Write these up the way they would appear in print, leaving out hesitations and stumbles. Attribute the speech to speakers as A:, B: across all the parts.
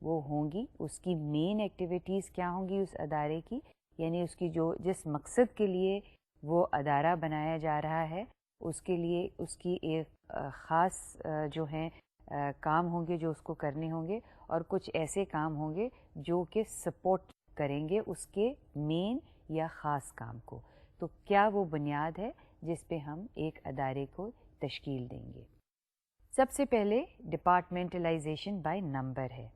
A: وہ ہوں گی. اس کی مین ایکٹیویٹیز کیا ہوں گی اس ادارے کی, یعنی اس کی جس مقصد کے لیے وہ ادارہ بنایا جا رہا ہے اس کے لیے اس کی ایک خاص جو ہیں کام ہوں گے جو اس کو کرنے ہوں گے, اور کچھ ایسے کام ہوں گے جو کہ سپورٹ کریں گے اس کے مین یا خاص کام کو. تو کیا وہ بنیاد ہے جس پہ ہم ایک ادارے کو تشکیل دیں گے؟ سب سے پہلے ڈپارٹمنٹلائزیشن بائی نمبر ہے.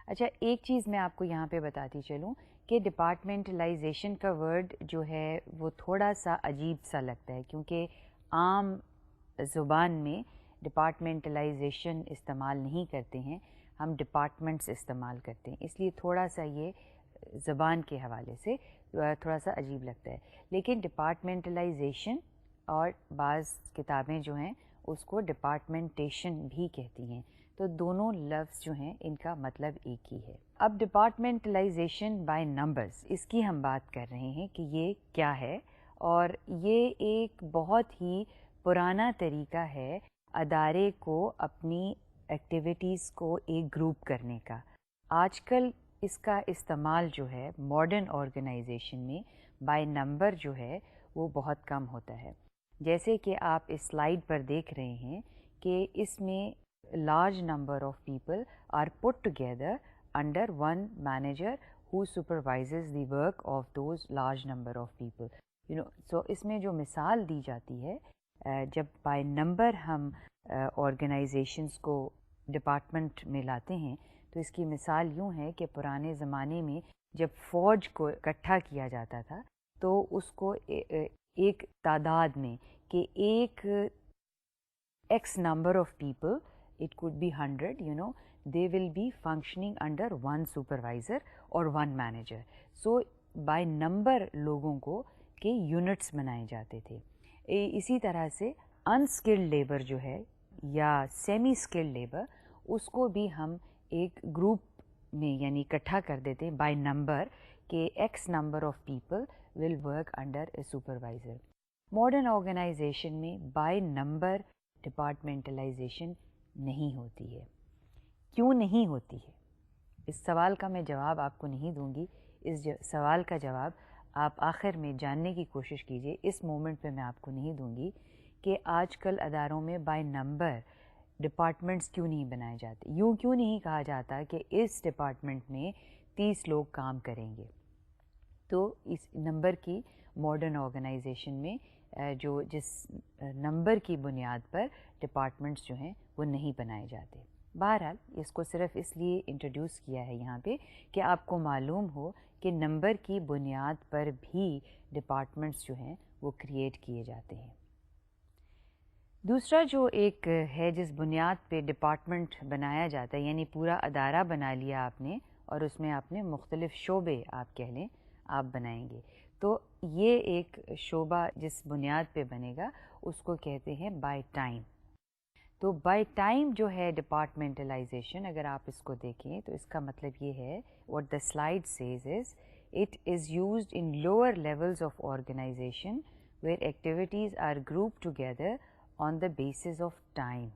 A: اچھا, ایک چیز میں آپ کو یہاں پہ بتاتی چلوں کہ ڈپارٹمنٹلائزیشن کا ورڈ جو ہے وہ تھوڑا سا عجیب سا لگتا ہے, کیونکہ عام زبان میں ڈپارٹمنٹلائزیشن استعمال نہیں کرتے ہیں, ہم ڈپارٹمنٹس استعمال کرتے ہیں, اس لیے تھوڑا سا یہ زبان کے حوالے سے تھوڑا سا عجیب لگتا ہے. لیکن ڈپارٹمنٹلائزیشن اور بعض کتابیں جو ہیں اس کو ڈپارٹمنٹیشن بھی کہتی ہیں, تو دونوں لفظ جو ہیں ان کا مطلب ایک ہی ہے. اب ڈپارٹمنٹلائزیشن بائی نمبرز, اس کی ہم بات کر رہے ہیں کہ یہ کیا ہے, اور یہ ایک بہت ہی پرانا طریقہ ہے ادارے کو اپنی ایکٹیویٹیز کو ایک گروپ کرنے کا. آج کل اس کا استعمال جو ہے ماڈرن آرگنائزیشن میں بائی نمبر جو ہے وہ بہت کم ہوتا ہے. جیسے کہ آپ اس سلائیڈ پر دیکھ رہے ہیں کہ اس میں large number of people are put together under one manager who supervises the work of those large number of people. So اس میں جو مثال دی جاتی ہے جب بائی نمبر ہم آرگنائزیشنس کو ڈپارٹمنٹ میں لاتے ہیں, تو اس کی مثال یوں ہے کہ پرانے زمانے میں جب فوج کو اکٹھا کیا جاتا تھا تو اس کو ایک تعداد میں کہ ایک x number of people, it could be 100, they will be functioning under one supervisor or one manager. So by number لوگوں کو کے یونٹس بنائے جاتے تھے. اسی طرح سے انسکلڈ لیبر جو ہے یا سیمی اسکلڈ لیبر, اس کو بھی ہم ایک گروپ میں یعنی اکٹھا کر دیتے ہیں بائی نمبر کہ x number of people will work under a supervisor. Modern organization میں بائی نمبر ڈپارٹمنٹلائزیشن نہیں ہوتی ہے. کیوں نہیں ہوتی ہے؟ اس سوال کا میں جواب آپ کو نہیں دوں گی. اس سوال کا جواب آپ آخر میں جاننے کی کوشش کیجئے, اس مومنٹ پہ میں آپ کو نہیں دوں گی کہ آج کل اداروں میں بائی نمبر ڈپارٹمنٹس کیوں نہیں بنائے جاتے. یوں کیوں نہیں کہا جاتا کہ اس ڈپارٹمنٹ میں 30 لوگ کام کریں گے. تو اس نمبر کی ماڈرن آرگنائزیشن میں جس نمبر کی بنیاد پر ڈپارٹمنٹس جو ہیں وہ نہیں بنائے جاتے. بہرحال اس کو صرف اس لیے انٹروڈیوس کیا ہے یہاں پہ کہ آپ کو معلوم ہو کہ نمبر کی بنیاد پر بھی ڈپارٹمنٹس جو ہیں وہ کریٹ کیے جاتے ہیں. دوسرا جو ایک ہے جس بنیاد پہ ڈپارٹمنٹ بنایا جاتا ہے, یعنی پورا ادارہ بنا لیا آپ نے اور اس میں آپ نے مختلف شعبے آپ کہہ لیں آپ بنائیں گے, تو یہ ایک شعبہ جس بنیاد پہ بنے گا اس کو کہتے ہیں بائی ٹائم. تو بائی ٹائم جو ہے ڈپارٹمنٹلائزیشن, اگر آپ اس کو دیکھیں تو اس کا مطلب یہ ہے, what the slide says is it is used in lower levels of organization where activities are grouped together on the basis of time.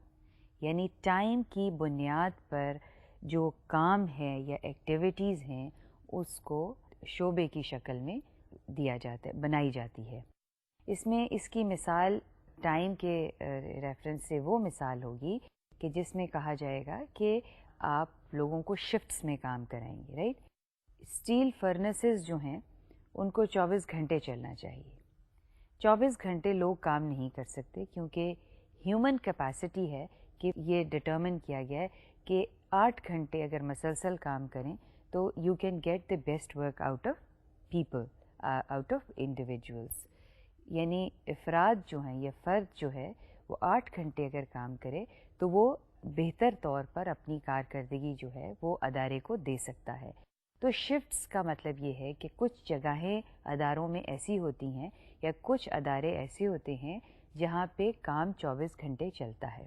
A: یعنی ٹائم کی بنیاد پر جو کام ہے یا ایکٹیویٹیز ہیں اس کو شعبے کی شکل میں دیا جاتا ہے, بنائی جاتی ہے. اس میں اس کی مثال ٹائم کے ریفرنس سے وہ مثال ہوگی کہ جس میں کہا جائے گا کہ آپ لوگوں کو شفٹس میں کام کرائیں گے, رائٹ. اسٹیل فرنسز جو ہیں ان کو 24 گھنٹے چلنا چاہیے. 24 گھنٹے لوگ کام نہیں کر سکتے کیونکہ ہیومن کیپیسٹی ہے کہ یہ ڈٹرمن کیا گیا ہے کہ 8 گھنٹے اگر مسلسل کام کریں تو you can get the best work out of people, out of individuals. یعنی افراد جو ہیں یا فرد جو ہے وہ 8 گھنٹے اگر کام کرے تو وہ بہتر طور پر اپنی کارکردگی جو ہے وہ ادارے کو دے سکتا ہے. تو شفٹس کا مطلب یہ ہے کہ کچھ جگہیں اداروں میں ایسی ہوتی ہیں یا کچھ ادارے ایسے ہوتے ہیں جہاں پہ کام 24 گھنٹے چلتا ہے.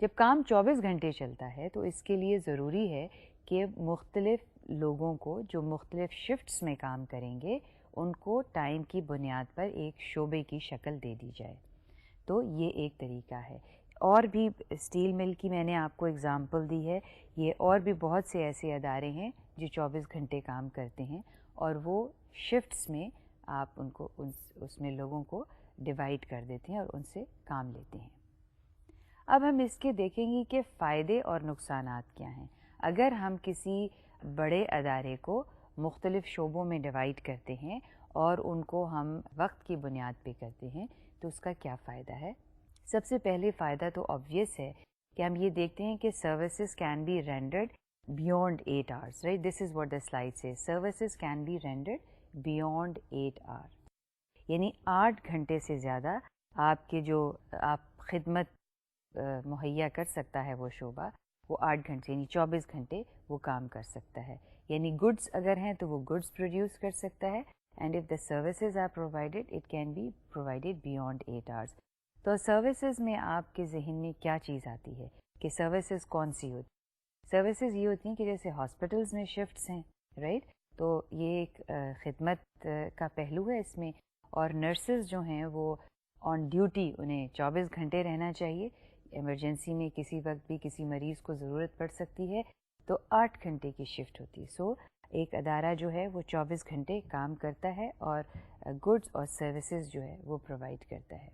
A: جب کام 24 گھنٹے چلتا ہے تو اس کے لیے ضروری ہے کہ مختلف لوگوں کو جو مختلف شفٹس میں کام کریں گے ان کو ٹائم کی بنیاد پر ایک شعبے کی شکل دے دی جائے. تو یہ ایک طریقہ ہے. اور بھی اسٹیل مل کی میں نے آپ کو اگزامپل دی ہے، یہ اور بھی بہت سے ایسے ادارے ہیں جو 24 گھنٹے کام کرتے ہیں اور وہ شفٹس میں آپ ان کو اس میں لوگوں کو ڈیوائڈ کر دیتے ہیں اور ان سے کام لیتے ہیں۔ اب ہم اس کے دیکھیں گے کہ فائدے اور نقصانات کیا ہیں۔ اگر ہم کسی بڑے ادارے کو مختلف شعبوں میں ڈیوائڈ کرتے ہیں اور ان کو ہم وقت کی بنیاد پہ کرتے ہیں تو اس کا کیا فائدہ ہے؟ سب سے پہلے فائدہ تو آبویس ہے کہ ہم یہ دیکھتے ہیں کہ services can be rendered beyond 8 hours، right? This is what the slide سے، services can be rendered beyond 8 hours، یعنی 8 گھنٹے سے زیادہ آپ کے جو آپ خدمت مہیا کر سکتا ہے وہ شعبہ، وہ 8 گھنٹے یعنی 24 گھنٹے وہ کام کر سکتا ہے۔ یعنی گڈس اگر ہیں تو وہ گڈس پروڈیوس کر سکتا ہے، and if the services are provided it can be provided beyond 8 hours۔ تو سروسز میں آپ کے ذہن میں کیا چیز آتی ہے کہ سروسز کون سی ہوتی؟ سروسز یہ ہوتی ہیں کہ جیسے ہاسپٹلز میں شفٹس ہیں، رائٹ؟ تو یہ ایک خدمت کا پہلو ہے اس میں، اور نرسز جو ہیں وہ آن ڈیوٹی، انہیں 24 گھنٹے رہنا چاہیے، ایمرجنسی میں کسی وقت بھی کسی مریض کو ضرورت پڑ سکتی ہے تو 8 گھنٹے کی شفٹ ہوتی ہے۔ سو ایک ادارہ جو ہے وہ 24 گھنٹے کام کرتا ہے اور گڈس اور سروسز جو ہے وہ پرووائڈ کرتا ہے۔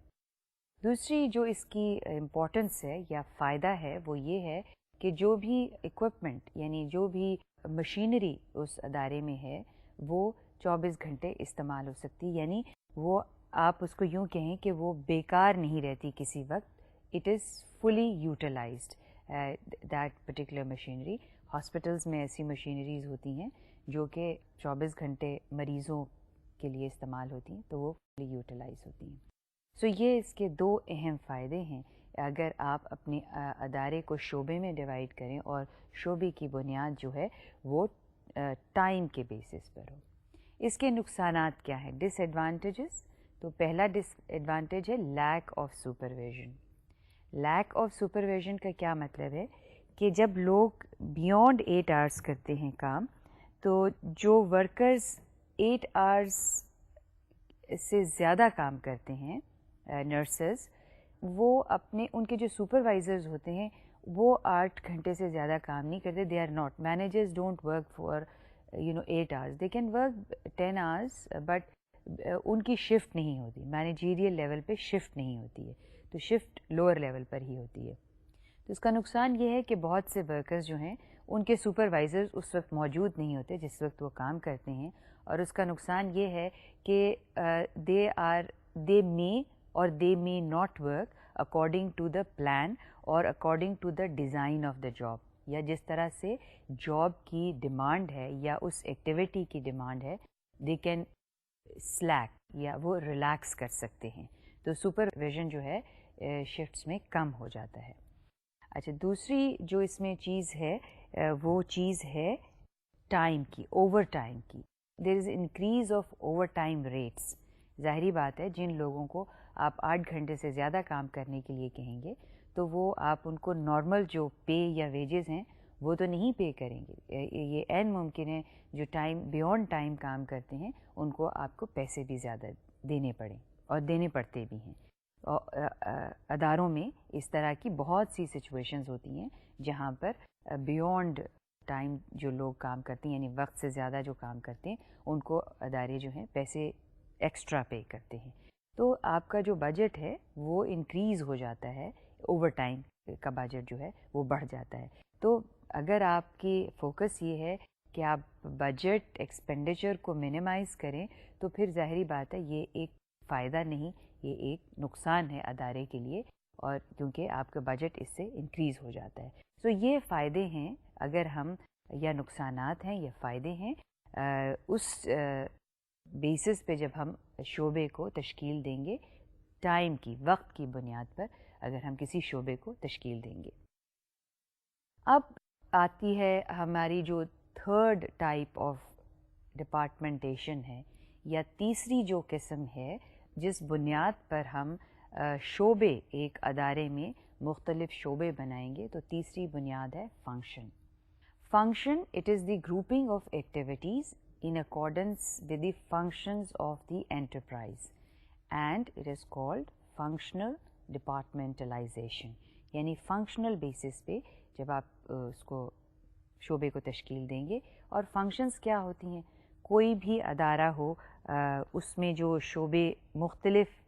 A: دوسری جو اس کی امپورٹنس ہے یا فائدہ ہے وہ یہ ہے کہ جو بھی اکوپمنٹ یعنی جو بھی مشینری اس ادارے میں ہے وہ 24 گھنٹے استعمال ہو سکتی، یعنی وہ آپ اس کو یوں کہیں کہ وہ بیکار نہیں رہتی کسی وقت، it is fully utilised that particular machinery. Hospitals میں ایسی مشینریز ہوتی ہیں جو کہ 24 گھنٹے مریضوں کے لیے استعمال ہوتی ہیں تو وہ فلی یوٹیلائز ہوتی ہیں۔ سو یہ اس کے دو اہم فائدے ہیں اگر آپ اپنے ادارے کو شعبے میں ڈیوائڈ کریں اور شعبے کی بنیاد جو ہے وہ ٹائم کے بیسس پر ہو۔ اس کے نقصانات کیا ہیں؟ ڈس ایڈوانٹیجز، تو پہلا ڈس ایڈوانٹیج ہے lack of supervision. Lack of supervision کا کیا مطلب ہے کہ جب لوگ بیونڈ 8 hours کرتے ہیں کام تو جو ورکرز 8 hours سے زیادہ کام کرتے ہیں، نرسز، وہ اپنے ان کے جو سپروائزرز ہوتے ہیں وہ 8 گھنٹے سے زیادہ کام نہیں کرتے، they are not, managers don't work for 8 hours، they can work 10 hours but ان کی شفٹ نہیں ہوتی، مینیجیریل لیول پہ شفٹ نہیں ہوتی ہے، تو شفٹ لوور لیول پر ہی ہوتی ہے۔ تو اس کا نقصان یہ ہے کہ بہت سے ورکرز جو ہیں ان کے سپروائزرز اس وقت موجود نہیں ہوتے جس وقت وہ کام کرتے ہیں، اور اس کا نقصان یہ ہے کہ دے may اور دے may not work according to the plan اور according to the design of the job، یا جس طرح سے جاب کی ڈیمانڈ ہے یا اس ایکٹیویٹی کی ڈیمانڈ ہے، دے کین سلیک یا وہ ریلیکس کر سکتے ہیں، تو سپرویژن جو ہے شفٹس میں کم ہو جاتا ہے۔ اچھا، دوسری جو اس میں چیز ہے وہ چیز ہے ٹائم کی، اوور ٹائم کی۔ There is increase of over time rates. ظاہری بات ہے جن لوگوں کو آپ 8 گھنٹے سے زیادہ کام کرنے کے لیے کہیں گے تو وہ آپ ان کو نارمل جو پے یا ویجز ہیں وہ تو نہیں پے کریں گے، یہ عین ممکن ہے جو ٹائم بیونڈ ٹائم کام کرتے ہیں ان کو آپ کو پیسے بھی زیادہ دینے پڑیں اور دینے پڑتے بھی ہیں۔ اداروں میں اس طرح کی بہت سی سچویشنز ہوتی ہیں جہاں پر بیونڈ ٹائم جو لوگ کام کرتے ہیں یعنی وقت سے زیادہ جو کام کرتے ہیں ان کو ادارے جو ہیں پیسے ایکسٹرا پے کرتے ہیں، تو آپ کا جو بجٹ ہے وہ انکریز ہو جاتا ہے، اوور ٹائم کا بجٹ جو ہے وہ بڑھ جاتا ہے۔ تو اگر آپ کی فوکس یہ ہے کہ آپ بجٹ ایکسپینڈیچر کو منیمائز کریں تو پھر ظاہری بات ہے یہ ایک فائدہ نہیں، یہ ایک نقصان ہے ادارے کے لیے، اور کیونکہ آپ کا بجٹ اس سے انکریز ہو جاتا ہے۔ سو یہ فائدے ہیں اگر ہم، یا نقصانات ہیں یا فائدے ہیں اس بیسس پہ جب ہم شعبے کو تشکیل دیں گے، ٹائم کی، وقت کی بنیاد پر اگر ہم کسی شعبے کو تشکیل دیں گے۔ اب آتی ہے ہماری جو تھرڈ ٹائپ آف ڈپارٹمنٹیشن ہے یا تیسری جو قسم ہے جس بنیاد پر ہم شعبے ایک ادارے میں مختلف شعبے بنائیں گے، تو تیسری بنیاد ہے function. Function, it is the grouping of activities in accordance with the functions of the enterprise and it is called functional departmentalization، یعنی فنکشنل بیسس پہ جب آپ اس کو شعبے کو تشکیل دیں گے. اور فنکشنز کیا ہوتی ہیں؟ کوئی بھی ادارہ ہو اس میں جو شعبے مختلف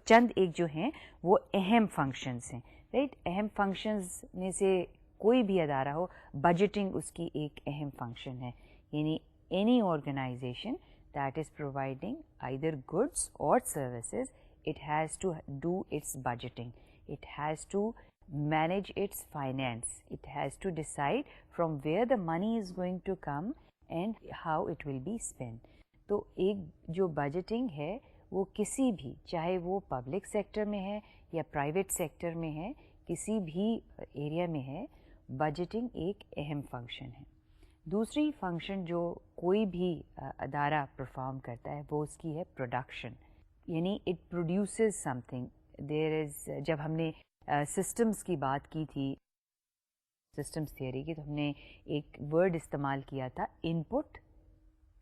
A: چند ایک جو ہیں وہ اہم فنکشنز ہیں، رائٹ. اہم فنکشنز میں سے کوئی بھی ادارہ ہو، بجٹنگ اس کی ایک اہم فنکشن ہے. یعنی any organization that is providing either goods or services, it has to do its budgeting, it has to manage its finance, it has to decide from where the money is going to come and how it will be spent. تو ایک جو budgeting ہے وہ کسی بھی، چاہے وہ public sector میں ہے یا پرائیویٹ سیکٹر میں ہے، کسی بھی ایریا میں ہے، بجٹنگ ایک اہم فنکشن ہے. دوسری فنکشن جو کوئی بھی ادارہ پرفارم کرتا ہے وہ اس کی ہے پروڈکشن. یعنی اٹ پروڈیوسز سم تھنگ. دیر از، جب ہم نے سسٹمز کی بات کی تھی، سسٹمز تھیوری کی، تو ہم نے ایک ورڈ استعمال کیا تھا ان پٹ،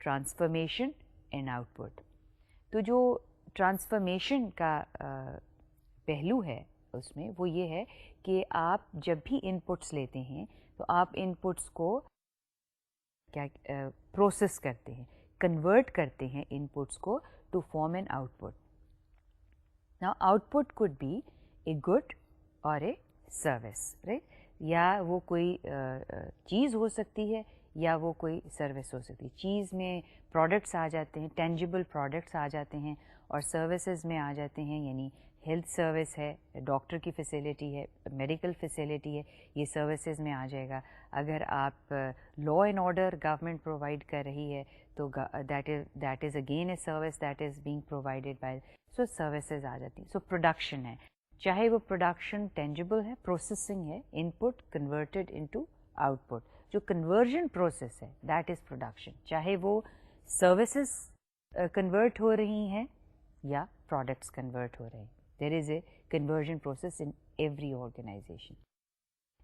A: ٹرانسفارمیشن اینڈ آؤٹ پٹ. تو جو ٹرانسفارمیشن کا پہلو ہے اس میں وہ یہ ہے کہ آپ جب بھی ان پٹس لیتے ہیں تو آپ ان پٹس کو کیا پروسیس کرتے ہیں، کنورٹ کرتے ہیں ان پٹس کو to form an output. Now output could be a good or a service, right. یا وہ کوئی چیز ہو سکتی ہے یا وہ کوئی سروس ہو سکتی ہے. چیز میں پروڈکٹس آ جاتے ہیں، ٹینجیبل پروڈکٹس آ جاتے ہیں، اور سروسز میں آ جاتے ہیں. یعنی ہیلتھ سروس ہے، ڈاکٹر کی فیسیلٹی ہے، میڈیکل فیسیلٹی ہے، یہ سروسز میں آ جائے گا. اگر آپ law and order government provide کر رہی ہے تو that is again a service that is being provided by. So services آ جاتی ہیں. سو پروڈکشن ہے، چاہے وہ پروڈکشن ٹینجیبل ہے، پروسیسنگ ہے، ان پٹ کنورٹیڈ انٹو آؤٹ پٹ. جو کنورژن پروسیس ہے دیٹ از پروڈکشن، چاہے وہ سروسز کنورٹ ہو رہی ہیں یا پروڈکٹس کنورٹ ہو رہے ہیں. There is a conversion process in every organisation.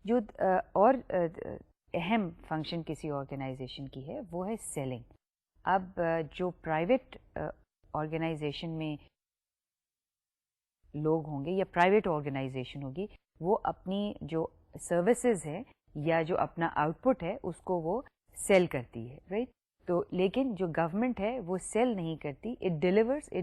A: جو اور اہم فنکشن کسی آرگنائزیشن کی ہے وہ ہے سیلنگ. اب جو پرائیویٹ آرگنائزیشن میں لوگ ہوں گے یا پرائیویٹ آرگنائزیشن ہوگی، وہ اپنی جو سروسز ہیں یا جو اپنا آؤٹ پٹ ہے اس کو وہ سیل کرتی ہے، رائٹ. تو لیکن جو گورنمنٹ ہے وہ سیل نہیں کرتی. It delivers,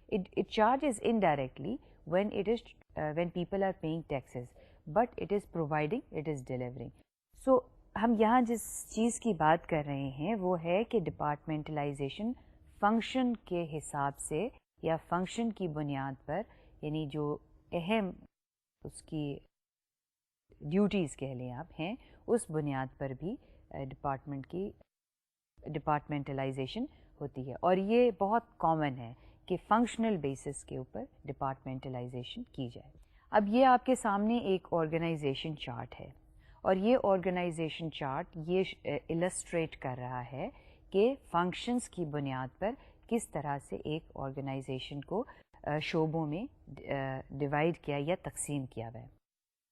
A: it charges indirectly when people are paying taxes, but it is providing, it is delivering. So ہم یہاں جس چیز کی بات کر رہے ہیں وہ ہے کہ ڈپارٹمنٹلائزیشن فنکشن کے حساب سے یا فنکشن کی بنیاد پر، یعنی جو اہم اس کی ڈیوٹیز کہہ لیں آپ ہیں، اس بنیاد پر بھی ڈپارٹمنٹ کی ڈپارٹمنٹلائزیشن ہوتی ہے. اور یہ بہت کامن ہے کہ فنکشنل بیسس کے اوپر ڈپارٹمنٹلائزیشن کی جائے. اب یہ آپ کے سامنے ایک آرگنائزیشن چارٹ ہے، اور یہ آرگنائزیشن چارٹ یہ السٹریٹ کر رہا ہے کہ فنکشنز کی بنیاد پر کس طرح سے ایک آرگنائزیشن کو شعبوں میں ڈیوائڈ کیا یا تقسیم کیا ہوا ہے.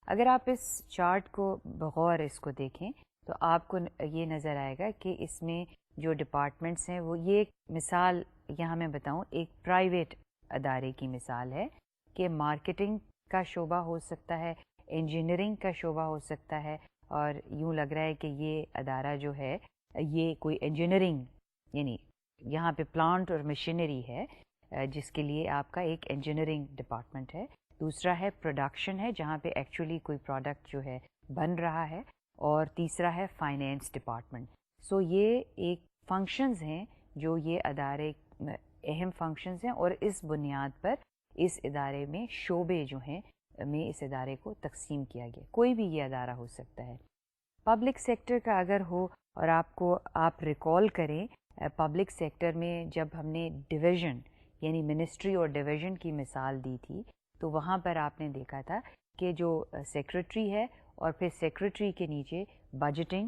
A: اگر آپ اس چارٹ کو بغور اس کو دیکھیں تو آپ کو یہ نظر آئے گا کہ اس میں جو ڈپارٹمنٹس ہیں وہ، یہ ایک مثال یہاں میں بتاؤں، ایک پرائیویٹ ادارے کی مثال ہے کہ مارکیٹنگ کا شعبہ ہو سکتا ہے، انجینئرنگ کا شعبہ ہو سکتا ہے، اور یوں لگ رہا ہے کہ یہ ادارہ جو ہے یہ کوئی انجینئرنگ، یعنی یہاں پہ پلانٹ اور مشینری ہے جس کے لیے آپ کا ایک انجینئرنگ ڈپارٹمنٹ ہے. دوسرا ہے پروڈکشن ہے جہاں پہ ایکچولی کوئی پروڈکٹ جو ہے بن رہا ہے. اور تیسرا ہے فائنینس ڈپارٹمنٹ. سو یہ ایک فنکشنز ہیں جو یہ ادارے اہم فنکشنز ہیں، اور اس بنیاد پر اس ادارے میں شعبے جو ہیں میں اس ادارے کو تقسیم کیا گیا. کوئی بھی یہ ادارہ ہو سکتا ہے. پبلک سیکٹر کا اگر ہو، اور آپ ریکال کریں پبلک سیکٹر میں جب ہم نے ڈویژن یعنی منسٹری اور ڈویژن کی مثال دی تھی تو وہاں پر آپ نے دیکھا تھا کہ جو سیکرٹری ہے اور پھر سیکرٹری کے نیچے بجٹنگ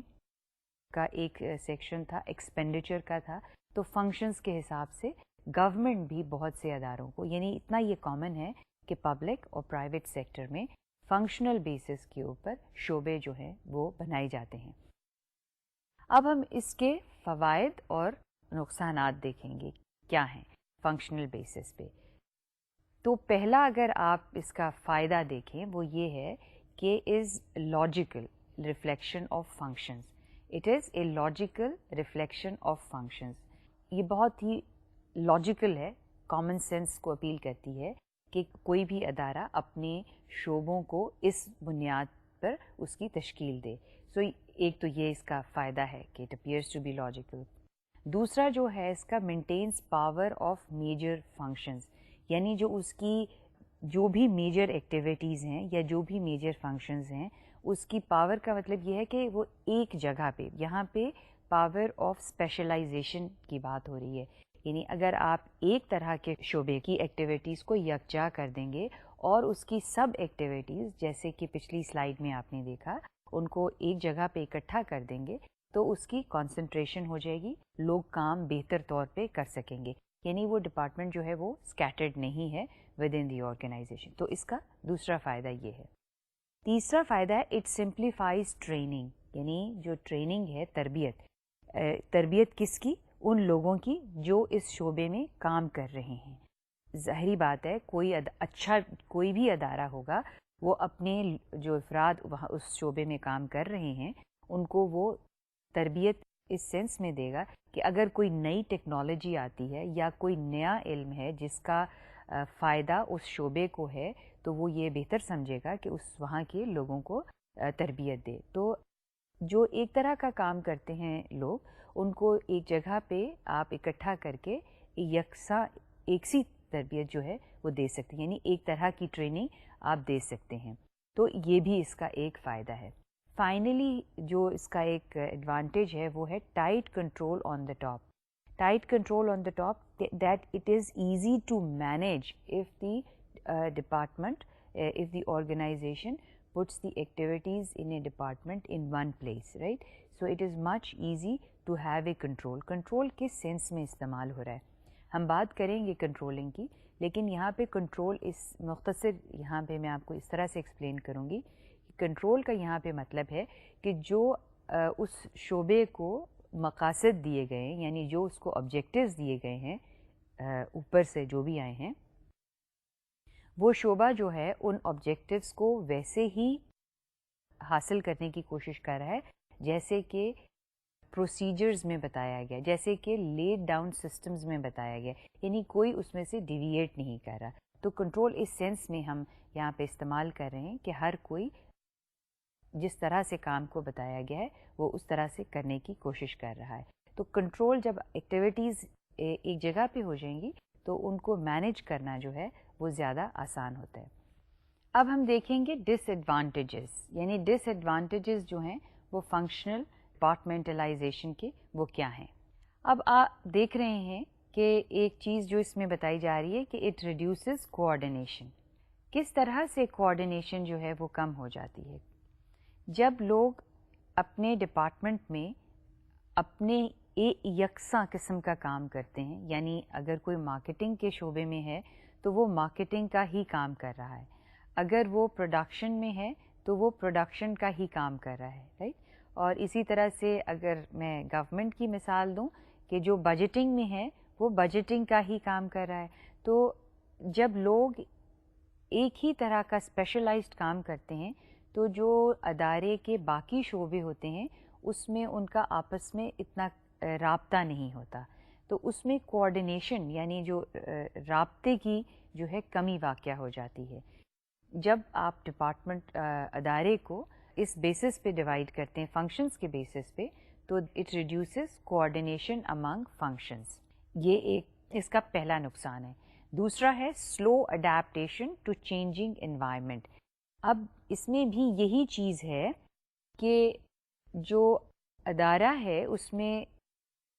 A: کا ایک سیکشن تھا، ایکسپینڈیچر کا تھا. تو فنکشنز کے حساب سے گورنمنٹ بھی بہت سے اداروں کو، یعنی اتنا یہ کامن ہے کہ پبلک اور پرائیویٹ سیکٹر میں فنکشنل بیسس کے اوپر شعبے جو ہیں وہ بنائے جاتے ہیں. اب ہم اس کے فوائد اور نقصانات دیکھیں گے کیا ہیں فنکشنل بیسس پہ. تو پہلا اگر آپ اس کا فائدہ دیکھیں وہ یہ ہے کہ is logical reflection of functions. It is a logical reflection of functions. یہ بہت ہی لاجیکل ہے, کامن سینس کو اپیل کرتی ہے کہ کوئی بھی ادارہ اپنے شعبوں کو اس بنیاد پر اس کی تشکیل دے. سو ایک تو یہ اس کا فائدہ ہے کہ it appears to be logical. دوسرا جو ہے اس کا maintenance power of major functions, یعنی جو اس کی جو بھی میجر ایکٹیویٹیز ہیں یا جو بھی میجر فنکشنز ہیں اس کی پاور کا مطلب یہ ہے کہ وہ ایک جگہ پہ, یہاں پہ پاور آف اسپیشلائزیشن کی بات ہو رہی ہے. یعنی اگر آپ ایک طرح کے شعبے کی ایکٹیویٹیز کو یکجا کر دیں گے اور اس کی سب ایکٹیویٹیز جیسے کہ پچھلی سلائیڈ میں آپ نے دیکھا ان کو ایک جگہ پہ اکٹھا کر دیں گے تو اس کی کنسنٹریشن ہو جائے گی, لوگ کام بہتر طور پہ کر سکیں گے. یعنی وہ ڈپارٹمنٹ جو ہے وہ اسکیٹرڈ نہیں ہے ود ان دی آرگنائزیشن. تو اس کا دوسرا فائدہ یہ ہے. تیسرا فائدہ ہے اٹ سمپلیفائز ٹریننگ, یعنی جو ٹریننگ ہے تربیت, تربیت کس کی؟ ان لوگوں کی جو اس شعبے میں کام کر رہے ہیں. ظاہری بات ہے کوئی بھی ادارہ ہوگا وہ اپنے جو افراد وہاں اس شعبے میں کام کر رہے ہیں ان کو وہ تربیت اس سینس میں دے گا کہ اگر کوئی نئی ٹیکنالوجی آتی ہے یا کوئی نیا علم ہے جس کا فائدہ اس شعبے کو ہے تو وہ یہ بہتر سمجھے گا کہ اس وہاں کے لوگوں کو تربیت دے. تو جو ایک طرح کا کام کرتے ہیں لوگ ان کو ایک جگہ پہ آپ اکٹھا کر کے یکساں ایک سی تربیت جو ہے وہ دے سکتے ہیں, یعنی ایک طرح کی ٹریننگ آپ دے سکتے ہیں. تو یہ بھی اس کا ایک فائدہ ہے. فائنلی جو اس کا ایک ایڈوانٹیج ہے وہ ہے tight control on the top. Tight control on the top that it is easy to manage of the department, if the organization puts the activities in a department in one place, right? So it is much easy to have a control. Control کس sense میں استعمال ہو رہا ہے, ہم بات کریں گے controlling کی, لیکن یہاں پہ کنٹرول اس مختصر یہاں پہ میں آپ کو اس طرح سے ایکسپلین کروں گی. کنٹرول کا یہاں پہ مطلب ہے کہ جو اس شعبے کو مقاصد دیے گئے ہیں, یعنی جو اس کو آبجیکٹیوز دیے گئے ہیں اوپر سے جو بھی آئے ہیں, وہ شعبہ جو ہے ان آبجیکٹیوز کو ویسے ہی حاصل کرنے کی کوشش کر رہا ہے جیسے کہ پروسیجرز میں بتایا گیا, جیسے کہ لیڈ ڈاؤن سسٹمز میں بتایا گیا, یعنی کوئی اس میں سے ڈیویٹ نہیں کر رہا. تو کنٹرول اس سینس میں ہم یہاں پہ استعمال کر رہے ہیں کہ ہر کوئی جس طرح سے کام کو بتایا گیا ہے وہ اس طرح سے کرنے کی کوشش کر رہا ہے. تو کنٹرول جب ایکٹیویٹیز ایک جگہ پہ ہو جائیں گی تو ان کو مینیج کرنا جو ہے وہ زیادہ آسان ہوتا ہے. اب ہم دیکھیں گے ڈس ایڈوانٹیجز, یعنی ڈس ایڈوانٹیجز جو ہیں وہ فنکشنل ڈپارٹمنٹلائزیشن کے وہ کیا ہیں. اب آپ دیکھ رہے ہیں کہ ایک چیز جو اس میں بتائی جا رہی ہے کہ اٹ ریڈیوسز کوآرڈینیشن. کس طرح سے کوآرڈینیشن جو ہے وہ کم ہو جاتی ہے جب لوگ اپنے ڈپارٹمنٹ میں اپنے یکساں قسم کا کام کرتے ہیں. یعنی اگر کوئی مارکیٹنگ کے شعبے میں ہے تو وہ مارکیٹنگ کا ہی کام کر رہا ہے, اگر وہ پروڈکشن میں ہے تو وہ پروڈکشن کا ہی کام کر رہا ہے, رائٹ. اور اسی طرح سے اگر میں گورنمنٹ کی مثال دوں کہ جو بجٹنگ میں ہے وہ بجٹنگ کا ہی کام کر رہا ہے. تو جب لوگ ایک ہی طرح کا اسپیشلائزڈ کام کرتے ہیں تو جو ادارے کے باقی شعبے ہوتے ہیں اس میں ان کا آپس میں اتنا رابطہ نہیں ہوتا, تو اس میں کوآرڈینیشن یعنی جو رابطے کی جو ہے کمی واقع ہو جاتی ہے. جب آپ ڈپارٹمنٹ ادارے کو اس بیسس پہ ڈیوائڈ کرتے ہیں فنکشنز کے بیسس پہ تو it reduces coordination Umang functions. یہ ایک اس کا پہلا نقصان ہے. دوسرا ہے سلو اڈیپٹیشن ٹو چینجنگ انوائرمنٹ. اب اس میں بھی یہی چیز ہے کہ جو ادارہ ہے اس میں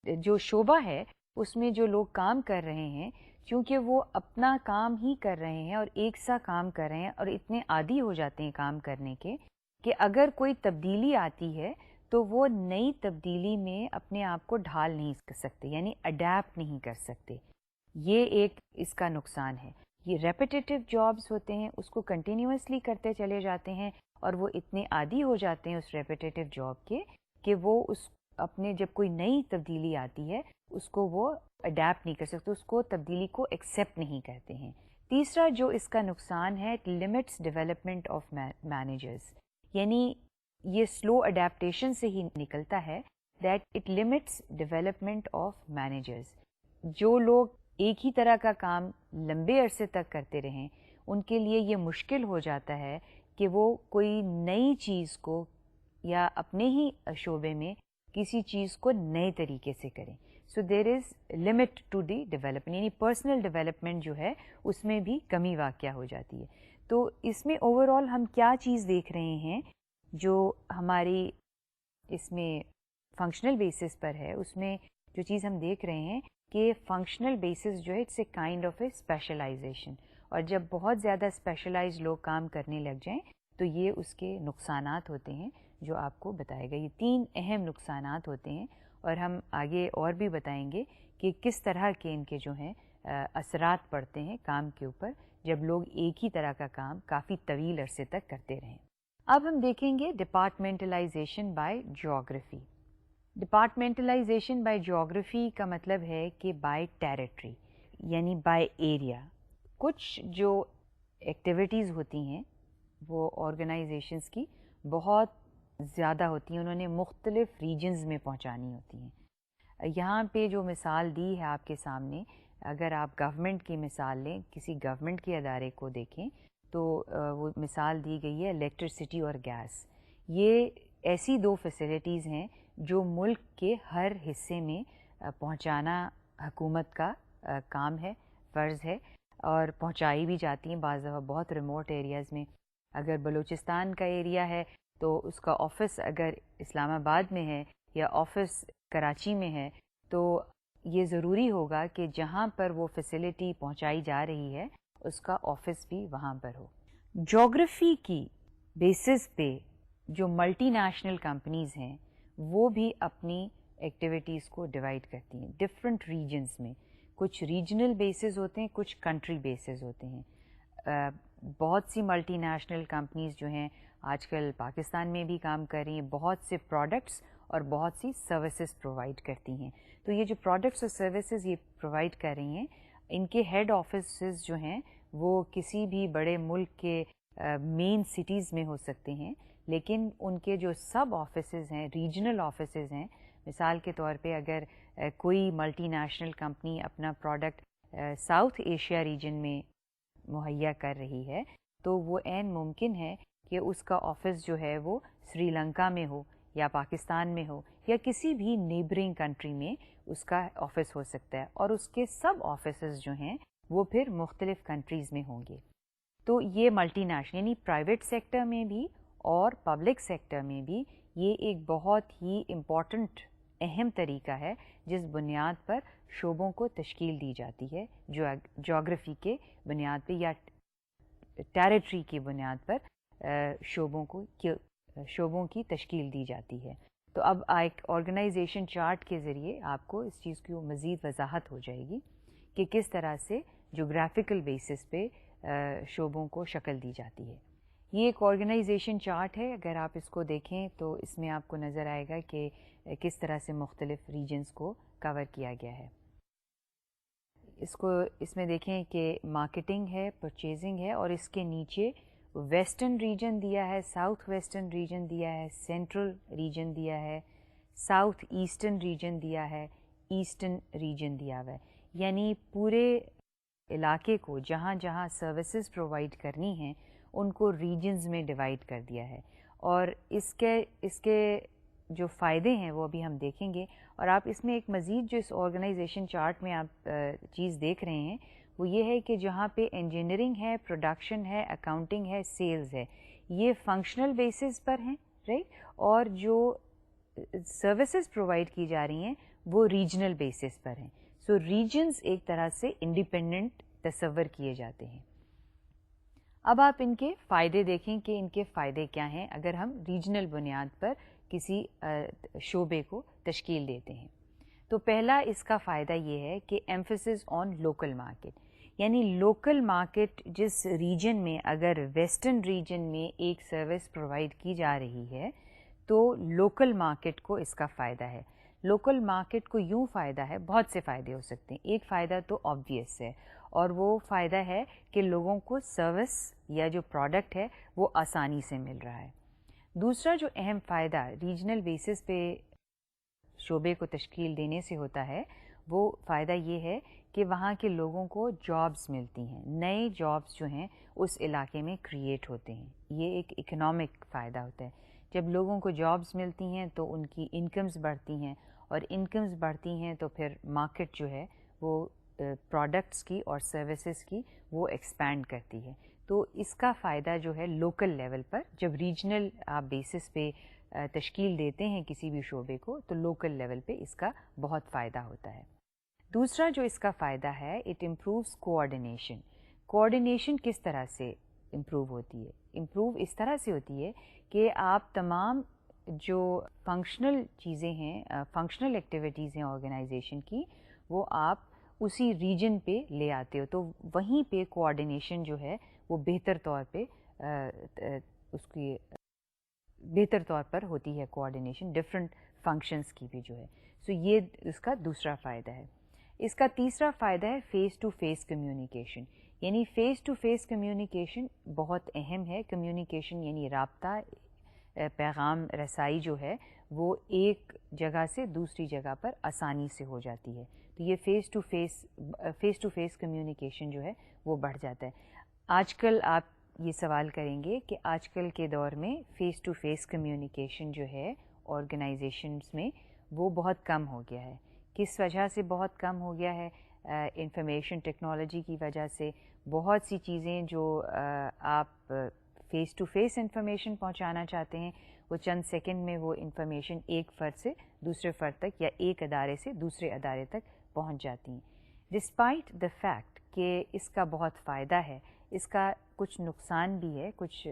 A: جو شعبہ ہے اس میں جو لوگ کام کر رہے ہیں کیونکہ وہ اپنا کام ہی کر رہے ہیں اور ایک سا کام کر رہے ہیں اور اتنے عادی ہو جاتے ہیں کام کرنے کے کہ اگر کوئی تبدیلی آتی ہے تو وہ نئی تبدیلی میں اپنے آپ کو ڈھال نہیں سکتے, یعنی اڈیپٹ نہیں کر سکتے. یہ ایک اس کا نقصان ہے. یہ ریپیٹیٹیو جابس ہوتے ہیں اس کو کنٹینیوسلی کرتے چلے جاتے ہیں اور وہ اتنے عادی ہو جاتے ہیں اس ریپیٹیٹیو جاب کے کہ وہ اس اپنے جب کوئی نئی تبدیلی آتی ہے اس کو وہ اڈیپٹ نہیں کر سکتے, اس کو تبدیلی کو ایکسیپٹ نہیں کرتے ہیں. تیسرا جو اس کا نقصان ہے، it limits development of managers, یعنی یہ سلو اڈیپٹیشن سے ہی نکلتا ہے that it limits development of managers. جو لوگ ایک ہی طرح کا کام لمبے عرصے تک کرتے رہیں ان کے لیے یہ مشکل ہو جاتا ہے کہ وہ کوئی نئی چیز کو یا اپنے ہی شعبے میں کسی چیز کو نئے طریقے سے کریں. سو دیر از لمٹ ٹو دی ڈیولپمنٹ، یعنی پرسنل ڈیولپمنٹ جو ہے اس میں بھی کمی واقع ہو جاتی ہے. تو اس میں اوور آل ہم کیا چیز دیکھ رہے ہیں جو ہماری اس میں فنکشنل بیسس پر ہے، اس میں جو چیز ہم دیکھ رہے ہیں کہ فنکشنل بیسس جو ہے it's a kind of a specialization, اور جب بہت زیادہ اسپیشلائز لوگ کام کرنے لگ جائیں تو یہ اس کے نقصانات ہوتے ہیں جو آپ کو بتائے گا. یہ 3 اہم نقصانات ہوتے ہیں اور ہم آگے اور بھی بتائیں گے کہ کس طرح کے ان کے جو ہیں اثرات پڑتے ہیں کام کے اوپر جب لوگ ایک ہی طرح کا کام کافی طویل عرصے تک کرتے رہیں. اب ہم دیکھیں گے departmentalisation by geography. Departmentalisation by geography کا مطلب ہے کہ بائی ٹیریٹری، یعنی بائی ایریا. کچھ جو ایکٹیویٹیز ہوتی ہیں وہ آرگنائزیشنس کی بہت زیادہ ہوتی ہیں، انہوں نے مختلف ریجنز میں پہنچانی ہوتی ہیں. یہاں پہ جو مثال دی ہے آپ کے سامنے، اگر آپ گورنمنٹ کی مثال لیں، کسی گورنمنٹ کے ادارے کو دیکھیں تو وہ مثال دی گئی ہے الیکٹرسٹی اور گیس. یہ ایسی 2 فیسلٹیز ہیں جو ملک کے ہر حصے میں پہنچانا حکومت کا کام ہے، فرض ہے، اور پہنچائی بھی جاتی ہیں بعض دفعہ بہت ریموٹ ایریاز میں. اگر بلوچستان کا ایریا ہے تو اس کا آفس اگر اسلام آباد میں ہے یا آفس کراچی میں ہے تو یہ ضروری ہوگا کہ جہاں پر وہ فیسلٹی پہنچائی جا رہی ہے اس کا آفس بھی وہاں پر ہو. جیوگرافی کی بیسس پہ جو ملٹی نیشنل کمپنیز ہیں وہ بھی اپنی ایکٹیویٹیز کو ڈیوائڈ کرتی ہیں ڈفرینٹ ریجنز میں. کچھ ریجنل بیسز ہوتے ہیں، کچھ کنٹری بیسز ہوتے ہیں. بہت سی ملٹی نیشنل کمپنیز جو ہیں آج کل پاکستان میں بھی کام کر رہی ہیں، بہت سے پروڈکٹس اور بہت سی سروسز پرووائڈ کرتی ہیں. تو یہ جو پروڈکٹس اور سروسز یہ پرووائڈ کر رہی ہیں، ان کے ہیڈ آفیسز جو ہیں وہ کسی بھی بڑے ملک کے مین سٹیز میں ہو سکتے ہیں، لیکن ان کے جو سب آفیسز ہیں، ریجنل آفیسز ہیں، مثال کے طور پہ اگر کوئی ملٹی نیشنل کمپنی اپنا پروڈکٹ ساؤتھ ایشیا ریجن میں مہیا کر رہی ہے تو وہ عین ممکن ہے کہ اس کا آفس جو ہے وہ سری لنکا میں ہو یا پاکستان میں ہو یا کسی بھی نیبرنگ کنٹری میں اس کا آفس ہو سکتا ہے، اور اس کے سب آفیسز جو ہیں وہ پھر مختلف کنٹریز میں ہوں گے. تو یہ ملٹی نیشنل یعنی پرائیویٹ سیکٹر میں بھی اور پبلک سیکٹر میں بھی یہ ایک بہت ہی امپورٹنٹ اہم طریقہ ہے جس بنیاد پر شعبوں کو تشکیل دی جاتی ہے، جو جیوگرافی کے بنیاد پہ یا ٹیریٹری کی بنیاد پر شعبوں کی تشکیل دی جاتی ہے. تو اب ایک آرگنائزیشن چارٹ کے ذریعے آپ کو اس چیز کی مزید وضاحت ہو جائے گی کہ کس طرح سے جغرافیکل بیسس پہ شعبوں کو شکل دی جاتی ہے. یہ ایک آرگنائزیشن چارٹ ہے، اگر آپ اس کو دیکھیں تو اس میں آپ کو نظر آئے گا کہ کس طرح سے مختلف ریجنز کو کور کیا گیا ہے. اس میں دیکھیں کہ مارکیٹنگ ہے، پرچیزنگ ہے، اور اس کے نیچے ویسٹرن ریجن دیا ہے، ساؤتھ ویسٹرن ریجن دیا ہے، سینٹرل ریجن دیا ہے، ساؤتھ ایسٹرن ریجن دیا ہے، ایسٹرن ریجن دیا ہوا ہے. یعنی پورے علاقے کو جہاں جہاں سروسز پرووائڈ کرنی ہیں ان کو ریجنز میں ڈیوائڈ کر دیا ہے. اور اس کے جو فائدے ہیں وہ ابھی ہم دیکھیں گے. اور آپ اس میں ایک مزید جو اس آرگنائزیشن چارٹ میں آپ چیز دیکھ رہے ہیں وہ یہ ہے کہ جہاں پہ انجینئرنگ ہے، پروڈکشن ہے، اکاؤنٹنگ ہے، سیلز ہے، یہ فنکشنل بیسس پر ہیں، رائٹ. اور جو سروسز پرووائڈ کی جا رہی ہیں وہ ریجنل بیسس پر ہیں. سو ریجنز ایک طرح سے انڈیپینڈنٹ تصور کیے جاتے ہیں. اب آپ ان کے فائدے دیکھیں کہ ان کے فائدے کیا ہیں اگر ہم ریجنل بنیاد پر کسی شعبے کو تشکیل دیتے ہیں. تو پہلا اس کا فائدہ یہ ہے کہ ایمفسس آن لوکل مارکیٹ، یعنی لوکل مارکیٹ جس ریجن میں اگر ویسٹرن ریجن میں ایک سروس پرووائڈ کی جا رہی ہے تو لوکل مارکیٹ کو اس کا فائدہ ہے. لوکل مارکیٹ کو یوں فائدہ ہے، بہت سے فائدے ہو سکتے ہیں. ایک فائدہ تو آبویس ہے، اور وہ فائدہ ہے کہ لوگوں کو سروس یا جو پروڈکٹ ہے وہ آسانی سے مل رہا ہے. دوسرا جو اہم فائدہ ریجنل بیسس پہ شعبے کو تشکیل دینے سے ہوتا ہے وہ فائدہ یہ ہے کہ وہاں کے لوگوں کو جابس ملتی ہیں, نئے جابس جو ہیں اس علاقے میں کریٹ ہوتے ہیں. یہ ایک اکنامک فائدہ ہوتا ہے. جب لوگوں کو جابس ملتی ہیں تو ان کی انکمز بڑھتی ہیں, اور انکمز بڑھتی ہیں تو پھر مارکیٹ جو ہے وہ پروڈکٹس کی اور سروسز کی وہ ایکسپینڈ کرتی ہے. تو اس کا فائدہ جو ہے لوکل لیول پر, جب ریجنل آپ بیسس پہ تشکیل دیتے ہیں کسی بھی شعبے کو, تو لوکل لیول پہ اس کا بہت فائدہ ہوتا ہے. دوسرا جو اس کا فائدہ ہے, اٹ امپرووز کوآرڈینیشن. کوآرڈینیشن کس طرح سے امپروو ہوتی ہے؟ امپروو اس طرح سے ہوتی ہے کہ آپ تمام جو فنکشنل چیزیں ہیں, فنکشنل ایکٹیویٹیز ہیں آرگنائزیشن کی, وہ آپ اسی ریجن پہ لے آتے ہو, تو وہیں پہ کوآرڈینیشن جو ہے وہ بہتر طور پہ اس کی بہتر طور پر ہوتی ہے کوآرڈینیشن ڈفرینٹ فنکشنز کی بھی جو ہے. سو یہ اس کا دوسرا فائدہ ہے. اس کا تیسرا فائدہ ہے فیس ٹو فیس کمیونیکیشن. یعنی فیس ٹو فیس کمیونیکیشن بہت اہم ہے. کمیونیکیشن یعنی رابطہ, پیغام رسائی جو ہے وہ ایک جگہ سے دوسری جگہ پر آسانی سے ہو جاتی ہے. تو یہ فیس ٹو فیس کمیونیکیشن جو ہے وہ بڑھ جاتا ہے. آج کل آپ یہ سوال کریں گے کہ آج کل کے دور میں فیس ٹو فیس کمیونیکیشن جو ہے آرگنائزیشنز میں وہ بہت کم ہو گیا ہے. کس وجہ سے بہت کم ہو گیا ہے؟ انفارمیشن ٹیکنالوجی کی وجہ سے. بہت سی چیزیں جو آپ فیس ٹو فیس انفارمیشن پہنچانا چاہتے ہیں وہ چند سیکنڈ میں وہ انفارمیشن ایک فرد سے دوسرے فرد تک یا ایک ادارے سے دوسرے ادارے تک پہنچ جاتی ہیں. ڈسپائٹ دا فیکٹ کہ اس کا بہت فائدہ ہے, اس کا کچھ نقصان بھی ہے. کچھ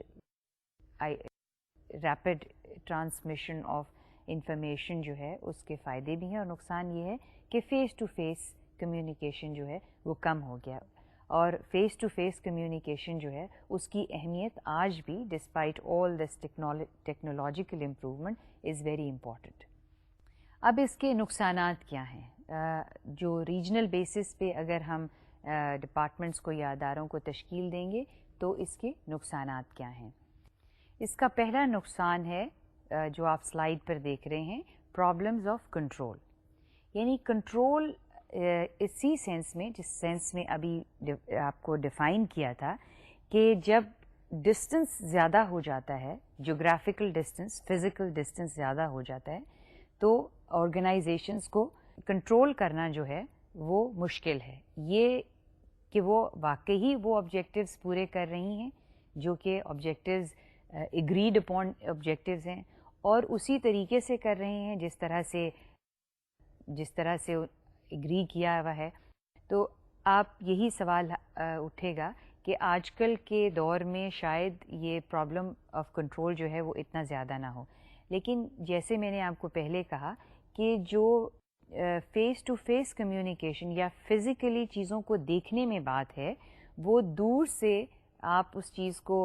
A: ریپڈ ٹرانسمیشن آف انفارمیشن جو ہے اس کے فائدے بھی ہیں, اور نقصان یہ ہے کہ فیس ٹو فیس کمیونیکیشن جو ہے وہ کم ہو گیا. اور فیس ٹو فیس کمیونیکیشن جو ہے اس کی اہمیت آج بھی despite all this technological improvement is very important. اب اس کے نقصانات کیا ہیں؟ جو ریجنل بیسس پہ اگر ہم ڈپارٹمنٹس کو یا اداروں کو تشکیل دیں گے تو اس کے نقصانات کیا ہیں؟ اس کا پہلا نقصان ہے جو آپ سلائیڈ پر دیکھ رہے ہیں, پرابلمز آف کنٹرول. یعنی کنٹرول اسی سینس میں, جس سینس میں ابھی آپ کو ڈیفائن کیا تھا کہ جب ڈسٹنس زیادہ ہو جاتا ہے, جغرافیکل ڈسٹنس, فزیکل ڈسٹنس زیادہ ہو جاتا ہے, تو آرگنائزیشنس کو کنٹرول کرنا جو ہے وہ مشکل ہے. یہ کہ وہ واقعی وہ آبجیکٹیوز پورے کر رہی ہیں جو کہ آبجیکٹیوز ایگریڈ اپون آبجیکٹیوز ہیں, اور اسی طریقے سے کر رہے ہیں جس طرح سے ایگری کیا ہوا ہے. تو آپ یہی سوال اٹھے گا کہ آج کل کے دور میں شاید یہ پرابلم آف کنٹرول جو ہے وہ اتنا زیادہ نہ ہو. لیکن جیسے میں نے آپ کو پہلے کہا کہ جو فیس ٹو فیس کمیونیکیشن یا فزیکلی چیزوں کو دیکھنے میں بات ہے, وہ دور سے آپ اس چیز کو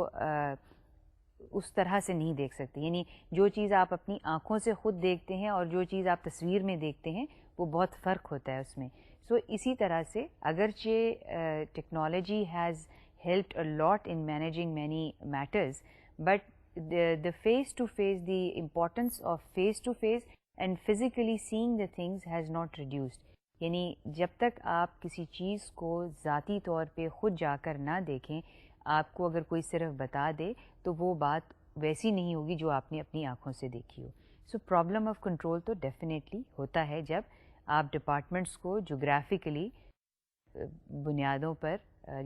A: اس طرح سے نہیں دیکھ سکتے. یعنی جو چیز آپ اپنی آنکھوں سے خود دیکھتے ہیں اور جو چیز آپ تصویر میں دیکھتے ہیں وہ بہت فرق ہوتا ہے اس میں. سو اسی طرح سے اگرچہ technology has helped a lot in managing many matters, but the face to face, the importance of face to face and physically seeing the things has not reduced. یعنی جب تک آپ کسی چیز کو ذاتی طور پہ خود جا کر نہ دیکھیں, آپ کو اگر کوئی صرف بتا دے تو وہ بات ویسی نہیں ہوگی جو آپ نے اپنی آنکھوں سے دیکھی ہو. سو پرابلم آف کنٹرول تو ڈیفینیٹلی ہوتا ہے جب آپ ڈپارٹمنٹس کو جغرافیکلی بنیادوں پر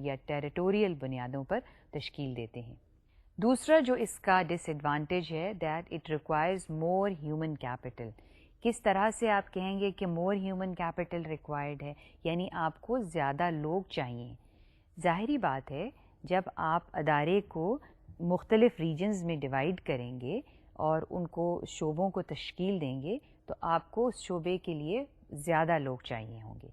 A: یا ٹیریٹوریل بنیادوں پر تشکیل دیتے ہیں. دوسرا جو اس کا ڈس ایڈوانٹیج ہے that it requires more human capital. کس طرح سے آپ کہیں گے کہ مور ہیومن کیپٹل ریکوائرڈ ہے؟ یعنی آپ کو زیادہ لوگ چاہیے. ظاہری بات ہے جب آپ ادارے کو مختلف ریجنز میں ڈیوائڈ کریں گے اور ان کو شعبوں کو تشکیل دیں گے تو آپ کو اس شعبے کے لیے زیادہ لوگ چاہیے ہوں گے.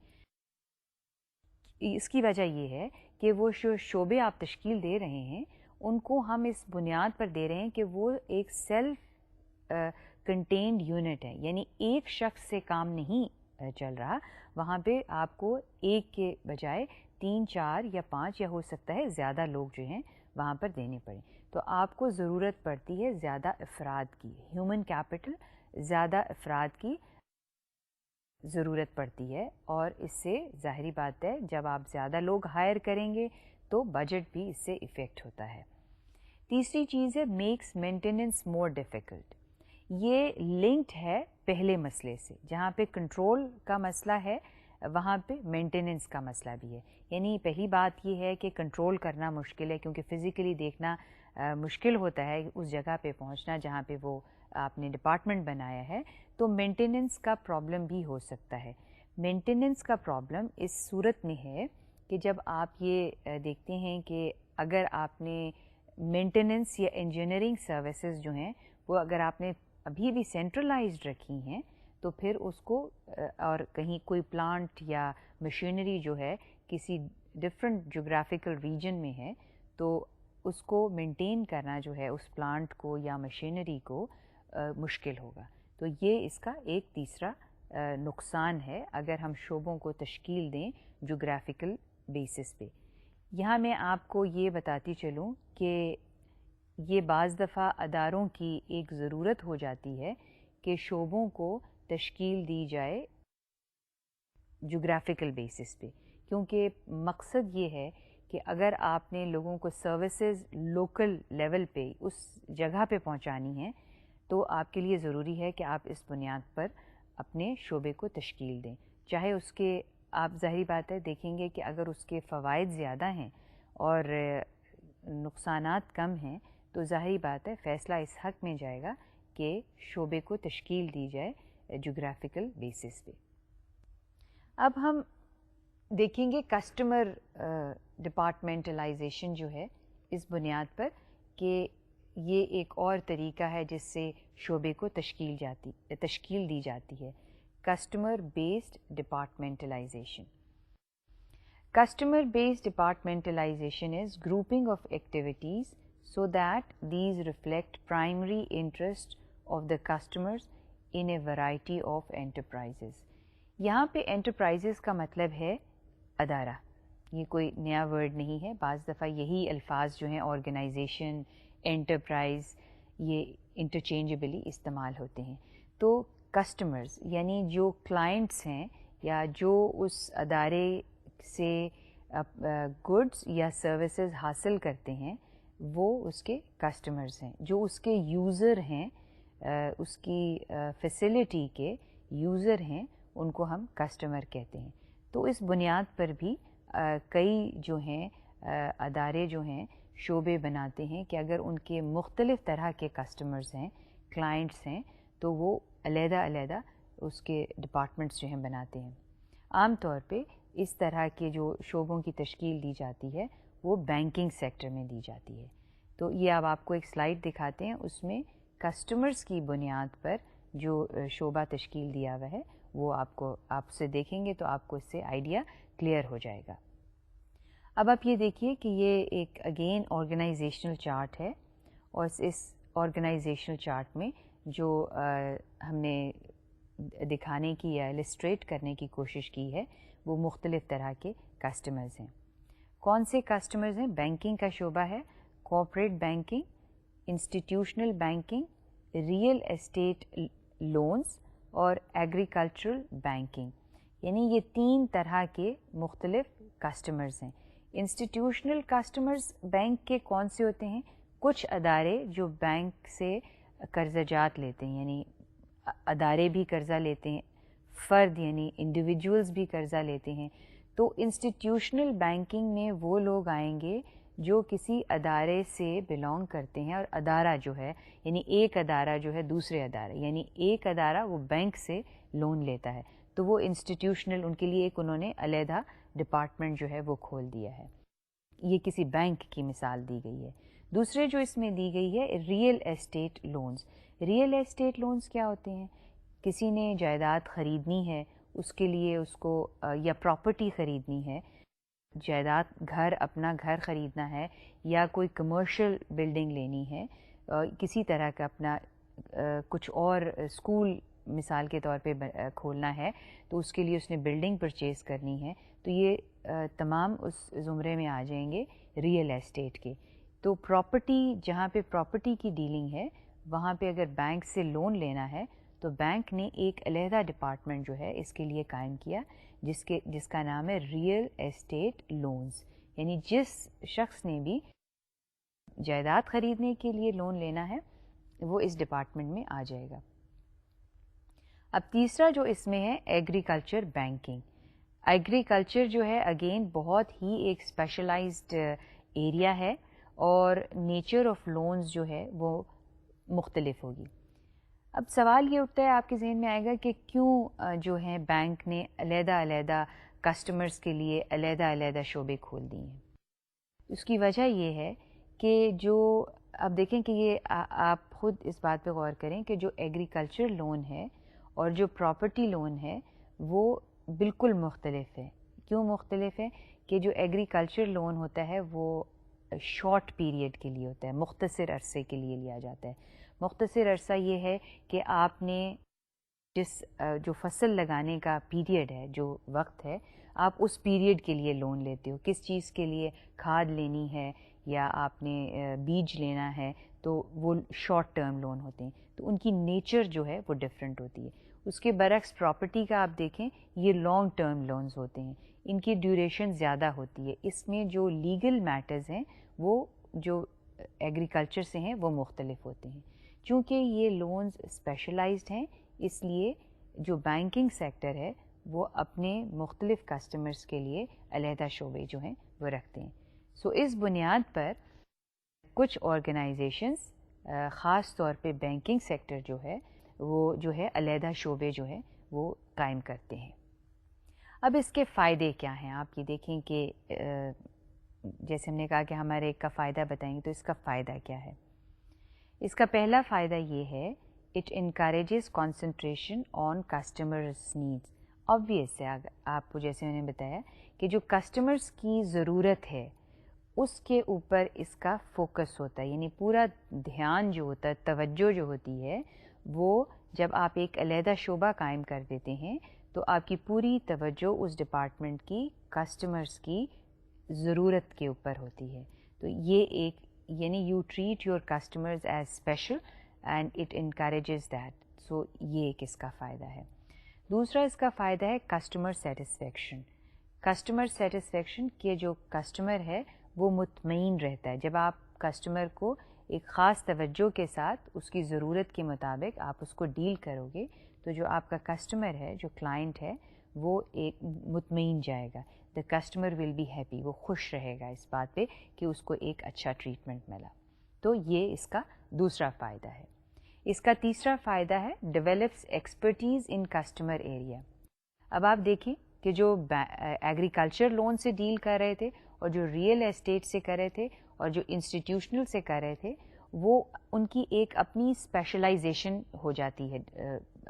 A: اس کی وجہ یہ ہے کہ وہ شعبے آپ تشکیل دے رہے ہیں ان کو ہم اس بنیاد پر دے رہے ہیں کہ وہ ایک سیلف کنٹینڈ یونٹ ہے. یعنی ایک شخص سے کام نہیں چل رہا، وہاں پہ آپ کو ایک کے بجائے 3 4 یا 5 یا ہو سکتا ہے زیادہ لوگ جو ہیں وہاں پر دینے پڑیں. تو آپ کو ضرورت پڑتی ہے زیادہ افراد کی، ہیومن کیپٹل، زیادہ افراد کی ضرورت پڑتی ہے، اور اس سے ظاہری بات ہے جب آپ زیادہ لوگ ہائر کریں گے تو بجٹ بھی اس سے افیکٹ ہوتا ہے. تیسری چیز ہے میکس مینٹیننس مور ڈیفیکلٹ. یہ لنکڈ ہے پہلے مسئلے سے، جہاں پہ کنٹرول کا مسئلہ ہے وہاں پہ مینٹیننس کا مسئلہ بھی ہے. یعنی پہلی بات یہ ہے کہ کنٹرول کرنا مشکل ہے، کیونکہ فزیکلی دیکھنا مشکل ہوتا ہے اس جگہ پہ پہنچنا جہاں پہ وہ آپ نے ڈپارٹمنٹ بنایا ہے. تو مینٹیننس کا پرابلم بھی ہو سکتا ہے. مینٹیننس کا پرابلم اس صورت میں ہے کہ جب آپ یہ دیکھتے ہیں کہ اگر آپ نے مینٹیننس یا انجینئرنگ سروسز جو ہیں وہ اگر آپ نے ابھی بھی سینٹرلائزڈ رکھی ہیں تو پھر اس کو اور کہیں کوئی پلانٹ یا مشینری جو ہے کسی ڈفرینٹ جغرافیکل ریجن میں ہے تو اس کو مینٹین کرنا جو ہے اس پلانٹ کو یا مشینری کو مشکل ہوگا. تو یہ اس کا ایک تیسرا نقصان ہے اگر ہم شعبوں کو تشکیل دیں جغرافیکل بیسس پہ. یہاں میں آپ کو یہ بتاتی چلوں کہ یہ بعض دفعہ اداروں کی ایک ضرورت ہو جاتی ہے کہ شعبوں کو تشکیل دی جائے جغرافیکل بیسس پہ، کیونکہ مقصد یہ ہے کہ اگر آپ نے لوگوں کو سروسز لوکل لیول پہ اس جگہ پہ پہنچانی ہیں تو آپ کے لیے ضروری ہے کہ آپ اس بنیاد پر اپنے شعبے کو تشکیل دیں. چاہے اس کے آپ ظاہری بات ہے دیکھیں گے کہ اگر اس کے فوائد زیادہ ہیں اور نقصانات کم ہیں تو ظاہری بات ہے فیصلہ اس حق میں جائے گا کہ شعبے کو تشکیل دی جائے جغرافیکل بیسس پہ. اب ہم دیکھیں گے کسٹمر ڈپارٹمنٹلائزیشن جو ہے اس بنیاد پر کہ یہ ایک اور طریقہ ہے جس سے شعبے کو تشکیل دی جاتی ہے. Customer based departmentalisation. Customer based departmentalization is grouping of activities so that these reflect primary interest of the customers in a variety of enterprises. یہاں پہ enterprises کا مطلب ہے ادارہ، یہ کوئی نیا ورڈ نہیں ہے. بعض دفعہ یہی الفاظ جو ہیں آرگنائزیشن، انٹرپرائز، یہ انٹرچینجبلی استعمال ہوتے ہیں. تو کسٹمرز یعنی جو کلائنٹس ہیں یا جو اس ادارے سے گڈس یا سروسز حاصل کرتے ہیں وہ اس کے کسٹمرز ہیں. جو اس کے یوزر ہیں، اس کی فیسلٹی کے یوزر ہیں، ان کو ہم کسٹمر کہتے ہیں. تو اس بنیاد پر بھی کئی جو ہیں ادارے جو ہیں شعبے بناتے ہیں کہ اگر ان کے مختلف طرح کے کسٹمرز ہیں، کلائنٹس ہیں، تو وہ علیحدہ علیحدہ اس کے ڈپارٹمنٹس جو ہیں بناتے ہیں. عام طور پہ اس طرح کے جو شعبوں کی تشکیل دی جاتی ہے وہ بینکنگ سیکٹر میں دی جاتی ہے. تو یہ اب آپ کو ایک سلائیڈ دکھاتے ہیں، اس میں کسٹمرز کی بنیاد پر جو شعبہ تشکیل دیا ہوا ہے وہ آپ سے دیکھیں گے تو آپ کو اس سے آئیڈیا کلیئر ہو جائے گا. اب آپ یہ دیکھیے کہ یہ ایک اگین آرگنائزیشنل چارٹ ہے، اور اس آرگنائزیشنل چارٹ میں جو ہم نے دکھانے کی یا السٹریٹ کرنے کی کوشش کی ہے وہ مختلف طرح کے کسٹمرز ہیں. کون سے کسٹمرز ہیں؟ بینکنگ کا شعبہ ہے، corporate banking, institutional banking, real estate loans اور ایگریکلچرل بینکنگ. یعنی یہ 3 طرح کے مختلف کسٹمرز ہیں. انسٹیٹیوشنل کسٹمرز بینک کے کون سے ہوتے ہیں؟ کچھ ادارے جو بینک سے قرضہ جات لیتے ہیں، یعنی ادارے بھی قرضہ لیتے ہیں، فرد یعنی انڈیویجولز بھی قرضہ لیتے ہیں. تو انسٹیٹیوشنل بینکنگ میں وہ لوگ آئیں گے جو کسی ادارے سے بلانگ کرتے ہیں، اور ادارہ جو ہے یعنی ایک ادارہ جو ہے دوسرے ادارے، یعنی ایک ادارہ وہ بینک سے لون لیتا ہے تو وہ انسٹیٹیوشنل، ان کے لیے ایک انہوں نے علیحدہ ڈپارٹمنٹ جو ہے وہ کھول دیا ہے. یہ کسی بینک کی مثال دی گئی ہے. دوسرے جو اس میں دی گئی ہے real estate loans. Real estate loans کیا ہوتے ہیں؟ کسی نے جائیداد خریدنی ہے، اس کے لیے اس کو یا پراپرٹی خریدنی ہے، جائیداد اپنا گھر خریدنا ہے یا کوئی کمرشل بلڈنگ لینی ہے، کسی طرح کا اپنا کچھ اور اسکول مثال کے طور پہ کھولنا ہے تو اس کے لیے اس نے بلڈنگ پرچیز کرنی ہے، تو یہ تمام اس زمرے میں آ جائیں گے ریئل اسٹیٹ کے. تو پراپرٹی، جہاں پہ پراپرٹی کی ڈیلنگ ہے وہاں پہ اگر بینک سے لون لینا ہے تو بینک نے ایک علیحدہ ڈپارٹمنٹ جو ہے اس کے لیے قائم کیا جس کا نام ہے ریئل اسٹیٹ لونز. یعنی جس شخص نے بھی جائیداد خریدنے کے لیے لون لینا ہے وہ اس ڈپارٹمنٹ میں آ جائے گا. اب تیسرا جو اس میں ہے ایگریکلچر بینکنگ. ایگریکلچر جو ہے اگین بہت ہی ایک اسپیشلائزڈ ایریا ہے اور نیچر آف لونز جو ہے وہ مختلف ہوگی. اب سوال یہ اٹھتا ہے آپ کے ذہن میں آئے گا کہ کیوں جو ہے بینک نے علیحدہ کسٹمرز کے لیے علیحدہ شعبے کھول دیے ہیں. اس کی وجہ یہ ہے کہ جو اب دیکھیں کہ یہ آپ خود اس بات پہ غور کریں کہ جو ایگریکلچر لون ہے اور جو پراپرٹی لون ہے وہ بالکل مختلف ہے. کیوں مختلف ہے؟ کہ جو ایگریکلچر لون ہوتا ہے وہ شارٹ پیریڈ کے لیے ہوتا ہے، مختصر عرصے کے لیے لیا جاتا ہے. مختصر عرصہ یہ ہے کہ آپ نے جو فصل لگانے کا پیریڈ ہے، جو وقت ہے، آپ اس پیریڈ کے لیے لون لیتے ہو. کس چیز کے لیے؟ کھاد لینی ہے یا آپ نے بیج لینا ہے، تو وہ شارٹ ٹرم لون ہوتے ہیں. تو ان کی نیچر جو ہے وہ ڈفرینٹ ہوتی ہے. اس کے برعکس پراپرٹی کا آپ دیکھیں یہ لانگ ٹرم لونز ہوتے ہیں، ان کی ڈیوریشن زیادہ ہوتی ہے. اس میں جو لیگل میٹرز ہیں وہ جو ایگریکلچر سے ہیں وہ مختلف ہوتے ہیں. چونکہ یہ لونز اسپیشلائزڈ ہیں اس لیے جو بینکنگ سیکٹر ہے وہ اپنے مختلف کسٹمرز کے لیے علیحدہ شعبے جو ہیں وہ رکھتے ہیں. سو اس بنیاد پر کچھ آرگنائزیشنز خاص طور پہ بینکنگ سیکٹر جو ہے وہ جو ہے علیحدہ شعبے جو ہیں وہ قائم کرتے ہیں. اب اس کے فائدے کیا ہیں؟ آپ یہ دیکھیں کہ جیسے ہم نے کہا کہ ہمارے ایک کا فائدہ بتائیں گے، تو اس کا فائدہ کیا ہے؟ اس کا پہلا فائدہ یہ ہے it encourages concentration on customers needs. Obvious ہے، آپ کو جیسے میں نے بتایا کہ جو کسٹمرز کی ضرورت ہے اس کے اوپر اس کا فوکس ہوتا ہے. یعنی پورا دھیان جو ہوتا ہے، توجہ جو ہوتی ہے، وہ جب آپ ایک علیحدہ شعبہ قائم کر دیتے ہیں تو آپ کی پوری توجہ اس ڈپارٹمنٹ کی کسٹمرز کی ضرورت کے اوپر ہوتی ہے. تو یہ ایک یعنی you treat your customers as special and it encourages that. So یہ ایک اس کا فائدہ ہے. دوسرا اس کا فائدہ ہے کسٹمر سیٹسفیکشن. کسٹمر سیٹسفیکشن کہ جو کسٹمر ہے وہ مطمئن رہتا ہے. جب آپ کسٹمر کو ایک خاص توجہ کے ساتھ اس کی ضرورت کے مطابق آپ اس کو ڈیل کرو گے تو جو آپ کا کسٹمر ہے، جو کلائنٹ ہے، وہ ایک مطمئن جائے گا. The customer will be happy, وہ خوش رہے گا اس بات پہ کہ اس کو ایک اچھا ٹریٹمنٹ ملا. تو یہ اس کا دوسرا فائدہ ہے. اس کا تیسرا فائدہ ہے ڈیولپس ایکسپرٹیز ان کسٹمر ایریا. اب آپ دیکھیں کہ جو ایگریکلچر لون سے ڈیل کر رہے تھے اور جو ریئل اسٹیٹ سے کر رہے تھے اور جو انسٹیٹیوشنل سے کر رہے تھے، وہ ان کی ایک اپنی اسپیشلائزیشن ہو جاتی ہے،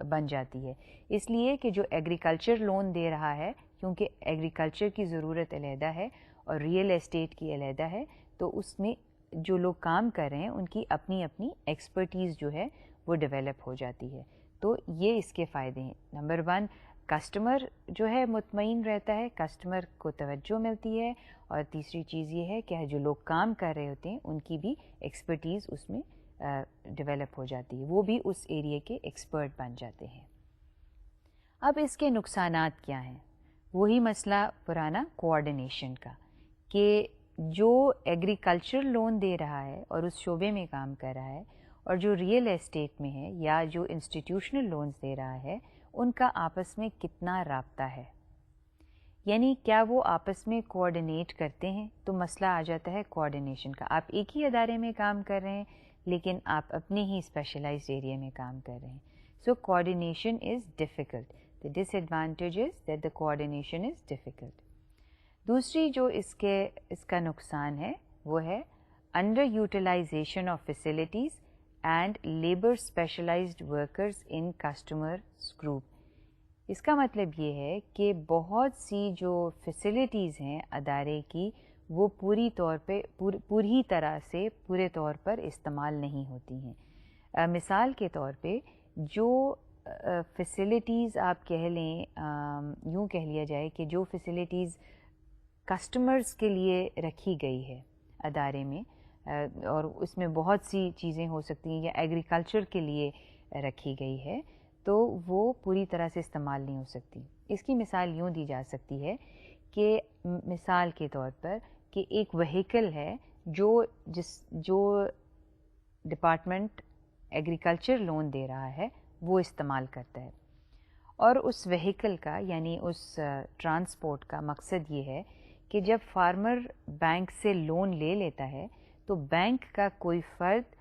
A: بن جاتی ہے. اس لیے کہ جو ایگریکلچر لون دے رہا ہے، کیونکہ ایگریکلچر کی ضرورت علیحدہ ہے اور ریئل اسٹیٹ کی علیحدہ ہے، تو اس میں جو لوگ کام کر رہے ہیں ان کی اپنی ایکسپرٹیز جو ہے وہ ڈیولپ ہو جاتی ہے. تو یہ اس کے فائدے ہیں. نمبر 1، کسٹمر جو ہے مطمئن رہتا ہے، کسٹمر کو توجہ ملتی ہے، اور تیسری چیز یہ ہے کہ جو لوگ کام کر رہے ہوتے ہیں ان کی بھی ایکسپرٹیز اس میں ڈیولپ ہو جاتی ہے، وہ بھی اس ایریے کے ایکسپرٹ بن جاتے ہیں. اب اس کے نقصانات کیا ہیں؟ وہی مسئلہ پرانا کوآرڈینیشن کا، کہ جو ایگریکلچر لون دے رہا ہے اور اس شعبے میں کام کر رہا ہے اور جو ریئل اسٹیٹ میں ہے یا جو انسٹیٹیوشنل لونز دے رہا ہے، ان کا آپس میں کتنا رابطہ ہے. یعنی کیا وہ آپس میں کوآرڈینیٹ کرتے ہیں؟ تو مسئلہ آ جاتا ہے کوآرڈینیشن کا. آپ ایک ہی ادارے میں کام کر رہے ہیں لیکن آپ اپنے ہی اسپیشلائزڈ ایریا میں کام کر رہے ہیں. So coordination is difficult. The disadvantage is that the coordination is difficult. دوسری جو اس کا نقصان ہے وہ ہے under utilisation of facilities and labour specialised workers in customers group. اس کا مطلب یہ ہے کہ بہت سی جو فیسلٹیز ہیں ادارے کی وہ پوری طرح سے پورے طور پر استعمال نہیں ہوتی ہیں. مثال کے طور پہ جو فیسلٹیز آپ کہہ لیں، یوں کہہ لیا جائے کہ جو فیسلٹیز کسٹمرز کے لیے رکھی گئی ہے ادارے میں، اور اس میں بہت سی چیزیں ہو سکتی ہیں، یا ایگریکلچر کے لیے رکھی گئی ہے، تو وہ پوری طرح سے استعمال نہیں ہو سکتی. اس کی مثال یوں دی جا سکتی ہے کہ مثال کے طور پر کہ ایک وہیکل ہے جو ڈپارٹمنٹ ایگریکلچر لون دے رہا ہے وہ استعمال کرتا ہے، اور اس وہیکل کا یعنی اس ٹرانسپورٹ کا مقصد یہ ہے کہ جب فارمر بینک سے لون لے لیتا ہے تو بینک کا کوئی فرد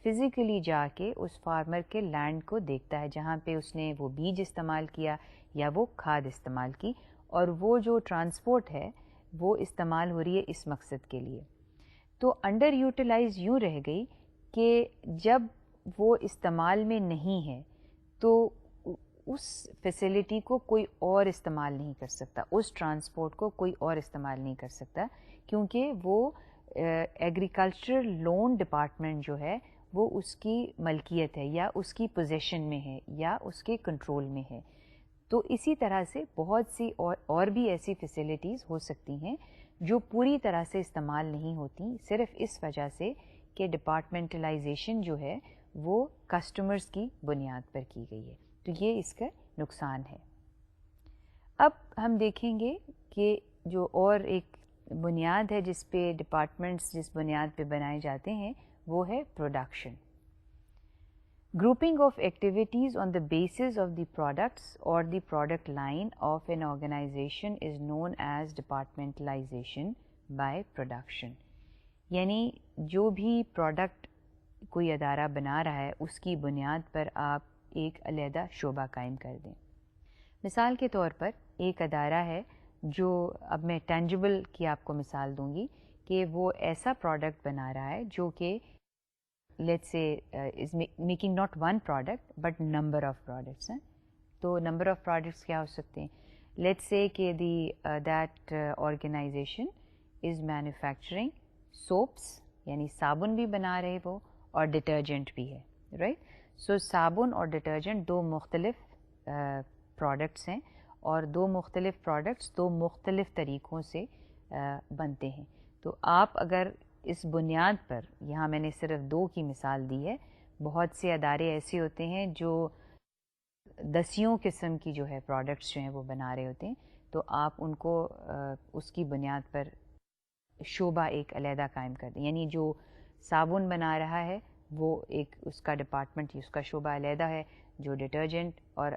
A: فزیکلی جا کے اس فارمر کے لینڈ کو دیکھتا ہے جہاں پہ اس نے وہ بیج استعمال کیا یا وہ کھاد استعمال کی، اور وہ جو ٹرانسپورٹ ہے وہ استعمال ہو رہی ہے اس مقصد کے لیے. تو انڈر یوٹیلائز یوں رہ گئی کہ جب وہ استعمال میں نہیں ہے تو اس فیسلٹی کو کوئی اور استعمال نہیں کر سکتا، اس ٹرانسپورٹ کو کوئی اور استعمال نہیں کر سکتا، کیونکہ وہ ایگریکلچر لون ڈپارٹمنٹ جو ہے وہ اس کی ملکیت ہے یا اس کی پوزیشن میں ہے یا اس کے کنٹرول میں ہے. تو اسی طرح سے بہت سی اور بھی ایسی فیسلٹیز ہو سکتی ہیں جو پوری طرح سے استعمال نہیں ہوتی، صرف اس وجہ سے کہ ڈپارٹمنٹلائزیشن جو ہے وہ کسٹمرز کی بنیاد پر کی گئی ہے. تو یہ اس کا نقصان ہے. اب ہم دیکھیں گے کہ جو اور ایک بنیاد ہے جس پہ ڈپارٹمنٹس جس بنیاد پہ بنائے جاتے ہیں وہ ہے production. Grouping of activities on the basis of the products or the product line of an organization is known as departmentalization by production. یعنی جو بھی پروڈکٹ کوئی ادارہ بنا رہا ہے اس کی بنیاد پر آپ ایک علیحدہ شعبہ قائم کر دیں. مثال کے طور پر ایک ادارہ ہے جو، اب میں ٹینجبل کی آپ کو مثال دوں گی، کہ وہ ایسا پروڈکٹ بنا رہا ہے جو کہ let's say is making not one product but number of products ہیں. تو number of products کیا ہو سکتے ہیں؟ let's say کہ that organization is manufacturing soaps، یعنی صابن بھی بنا رہے وہ اور ڈٹرجنٹ بھی ہے، right. so صابن اور ڈٹرجنٹ دو مختلف پروڈکٹس ہیں، اور دو مختلف پروڈکٹس دو مختلف طریقوں سے بنتے ہیں. تو آپ اگر اس بنیاد پر، یہاں میں نے صرف دو کی مثال دی ہے، بہت سے ادارے ایسے ہوتے ہیں جو دسیوں قسم کی جو ہے پروڈکٹس جو ہیں وہ بنا رہے ہوتے ہیں، تو آپ ان کو اس کی بنیاد پر شعبہ ایک علیحدہ قائم کر دیں. یعنی جو صابن بنا رہا ہے وہ ایک اس کا ڈپارٹمنٹ، اس کا شعبہ علیحدہ ہے. جو ڈٹرجنٹ، اور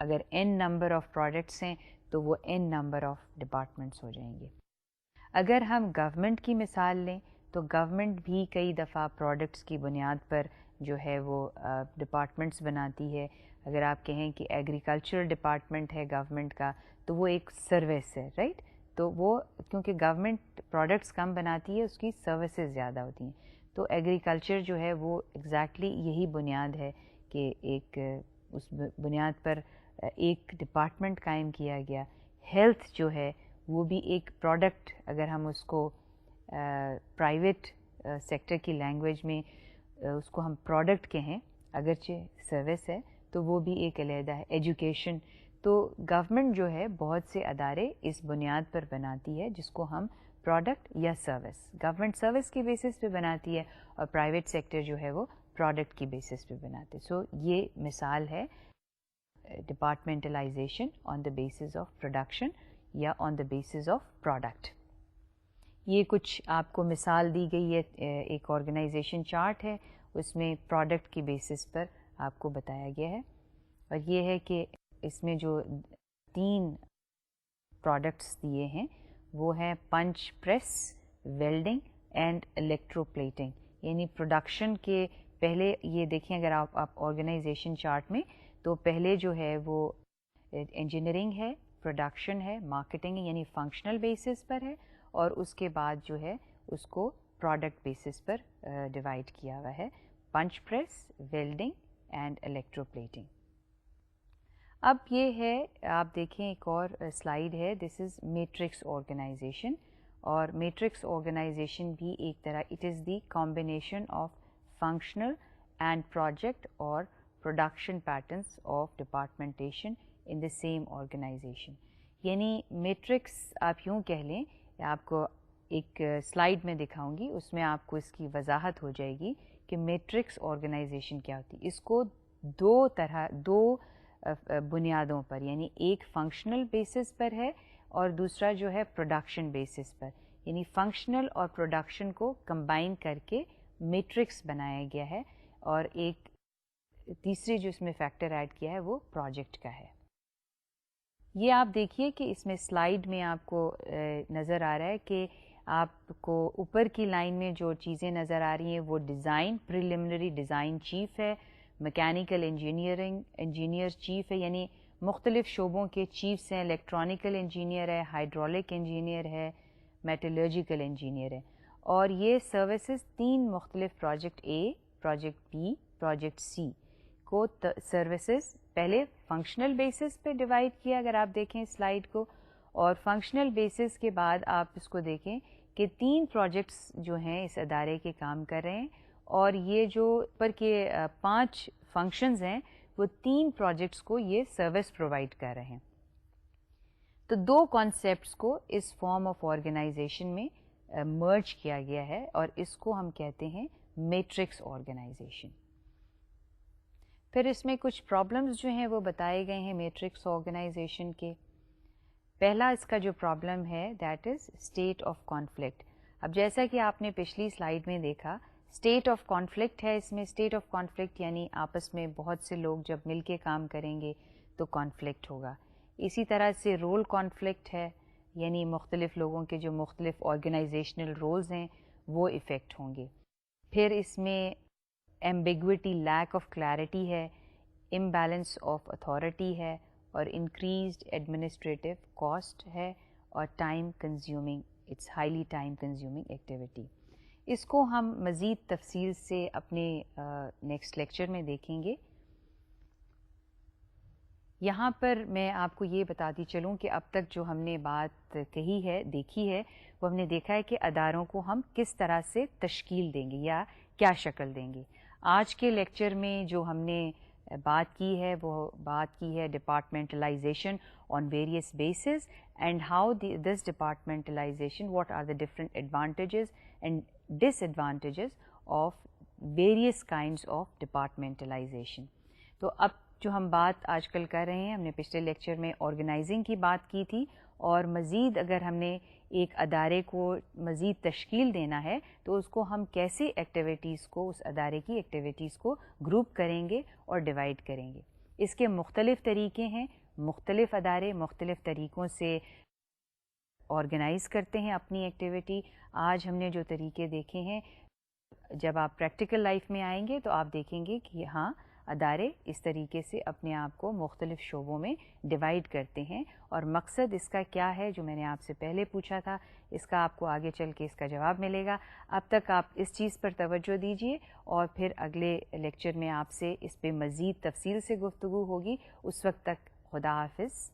A: اگر n نمبر آف پروڈکٹس ہیں تو وہ n نمبر آف ڈپارٹمنٹس ہو جائیں گے. اگر ہم گورنمنٹ کی مثال لیں تو گورنمنٹ بھی کئی دفعہ پروڈکٹس کی بنیاد پر جو ہے وہ ڈپارٹمنٹس بناتی ہے. اگر آپ کہیں کہ ایگریکلچر ڈپارٹمنٹ ہے گورنمنٹ کا تو وہ ایک سروس ہے، رائٹ. تو وہ کیونکہ گورنمنٹ پروڈکٹس کم بناتی ہے اس کی سروسز زیادہ ہوتی ہیں، تو ایگریکلچر جو ہے وہ ایگزیکٹلی یہی بنیاد ہے کہ ایک اس بنیاد پر ایک ڈپارٹمنٹ قائم کیا گیا. ہیلتھ جو ہے وہ بھی ایک پروڈکٹ، اگر ہم اس کو پرائیویٹ سیکٹر کی لینگویج میں اس کو ہم پروڈکٹ کہیں، اگرچہ سروس ہے تو وہ بھی ایک علیحدہ ہے. ایجوکیشن، تو گورنمنٹ جو ہے بہت سے ادارے اس بنیاد پر بناتی ہے جس کو ہم پروڈکٹ یا سروس، گورنمنٹ سروس کی بیسس پہ بناتی ہے اور پرائیویٹ سیکٹر جو ہے وہ پروڈکٹ کی بیسس پہ بناتے. سو یہ مثال ہے departmentalization on the basis of production یا آن دا بیسس آف پروڈکٹ. یہ کچھ آپ کو مثال دی گئی ہے، ایک آرگنائزیشن چارٹ ہے، اس میں پروڈکٹ کی بیسس پر آپ کو بتایا گیا ہے. اور یہ ہے کہ اس میں جو 3 پروڈکٹس دیے ہیں وہ ہیں punch press, welding and electro plating. یعنی پروڈکشن کے پہلے یہ دیکھیں اگر آپ آرگنائزیشن چارٹ میں، تو پہلے جو ہے وہ انجینئرنگ ہے، پروڈکشن ہے، مارکیٹنگ ہے، یعنی فنکشنل بیسس پر ہے، اور اس کے بعد جو ہے اس کو پروڈکٹ بیسس پر ڈیوائڈ کیا ہوا ہے، punch press, welding and electro plating. اب یہ ہے، آپ دیکھیں ایک اور سلائیڈ ہے، دس از میٹرکس آرگنائزیشن. اور میٹرکس آرگنائزیشن بھی ایک طرح، it is the combination of functional and project اور production patterns of departmentation in the same organization. یعنی میٹرکس آپ یوں کہہ لیں، آپ کو ایک سلائیڈ میں دکھاؤں گی، اس میں آپ کو اس کی وضاحت ہو جائے گی کہ میٹرکس آرگنائزیشن کیا ہوتی ہے. اس کو دو بنیادوں پر، یعنی ایک فنکشنل بیسس پر ہے اور دوسرا جو ہے پروڈکشن بیسس پر، یعنی فنکشنل اور پروڈکشن کو کمبائن کر کے میٹرکس بنایا گیا ہے، اور ایک تیسری جو اس میں فیکٹر ایڈ کیا ہے وہ پروجیکٹ کا ہے. یہ آپ دیکھیے کہ اس میں سلائیڈ میں آپ کو نظر آ رہا ہے کہ آپ کو اوپر کی لائن میں جو چیزیں نظر آ رہی ہیں وہ ڈیزائن، پریلیمنری ڈیزائن چیف ہے، میکینیکل انجینئر چیف ہے، یعنی مختلف شعبوں کے چیفس ہیں، الیکٹرانیکل انجینئر ہے، ہائیڈرولک انجینئر ہے، میٹلرجیکل انجینئر ہے. اور یہ سروسز 3 مختلف project A, project B, project C کو سروسز پہلے فنکشنل بیسس پہ ڈیوائڈ کیا، اگر آپ دیکھیں سلائیڈ کو، اور فنکشنل بیسس کے بعد آپ اس کو دیکھیں کہ 3 پروجیکٹس جو ہیں اس ادارے کے کام کر رہے ہیں، اور یہ جو اوپر کے 5 فنکشنز ہیں وہ 3 پروجیکٹس کو یہ سروس پرووائڈ کر رہے ہیں. تو 2 کانسیپٹس کو اس فارم آف آرگنائزیشن میں مرج کیا گیا ہے، اور اس کو ہم کہتے ہیں میٹرکس آرگنائزیشن. پھر اس میں کچھ پرابلمز جو ہیں وہ بتائے گئے ہیں میٹرکس آرگنائزیشن کے. پہلا اس کا جو پرابلم ہے that is state of conflict. اب جیسا کہ آپ نے پچھلی سلائیڈ میں دیکھا، اسٹیٹ آف کانفلکٹ ہے اس میں. اسٹیٹ آف کانفلکٹ یعنی آپس میں بہت سے لوگ جب مل کے کام کریں گے تو کانفلکٹ ہوگا. اسی طرح سے رول کانفلکٹ ہے، یعنی مختلف لوگوں کے جو مختلف آرگنائزیشنل رولز ہیں وہ افیکٹ ہوں گے. پھر اس میں ایمبیگوٹی، لیک آف کلیئرٹی ہے، امبیلنس آف اتھارٹی ہے، اور انکریزڈ ایڈمنسٹریٹو کاسٹ ہے، اور time consuming, it's highly time consuming activity. اس کو ہم مزید تفصیل سے اپنے نیکسٹ لیکچر میں دیکھیں گے. یہاں پر میں آپ کو یہ بتاتی چلوں کہ اب تک جو ہم نے بات کہی ہے، دیکھی ہے، وہ ہم نے دیکھا ہے کہ اداروں کو ہم کس طرح سے تشکیل دیں گے یا کیا شکل دیں گے. آج کے لیکچر میں جو ہم نے بات کی ہے وہ بات کی ہے departmentalization on various bases and how this departmentalization, what are the different advantages and disadvantages of various kinds of departmentalization. تو اب جو ہم بات آج کل کر رہے ہیں، ہم نے پچھلے لیکچر میں آرگنائزنگ کی بات کی تھی، اور مزید اگر ہم نے ایک ادارے کو مزید تشکیل دینا ہے تو اس کو ہم کیسے ایکٹیویٹیز کو، اس ادارے کی ایکٹیویٹیز کو گروپ کریں گے اور ڈیوائڈ کریں گے. اس کے مختلف طریقے ہیں، مختلف ادارے مختلف طریقوں سے آرگنائز کرتے ہیں اپنی ایکٹیویٹی. آج ہم نے جو طریقے دیکھے ہیں، جب آپ پریکٹیکل لائف میں آئیں گے تو آپ دیکھیں گے کہ ہاں ادارے اس طریقے سے اپنے آپ کو مختلف شعبوں میں ڈیوائڈ کرتے ہیں. اور مقصد اس کا کیا ہے جو میں نے آپ سے پہلے پوچھا تھا، اس کا آپ کو آگے چل کے اس کا جواب ملے گا. اب تک آپ اس چیز پر توجہ دیجیے، اور پھر اگلے لیکچر میں آپ سے اس پہ مزید تفصیل سے گفتگو ہوگی. اس وقت تک خدا حافظ.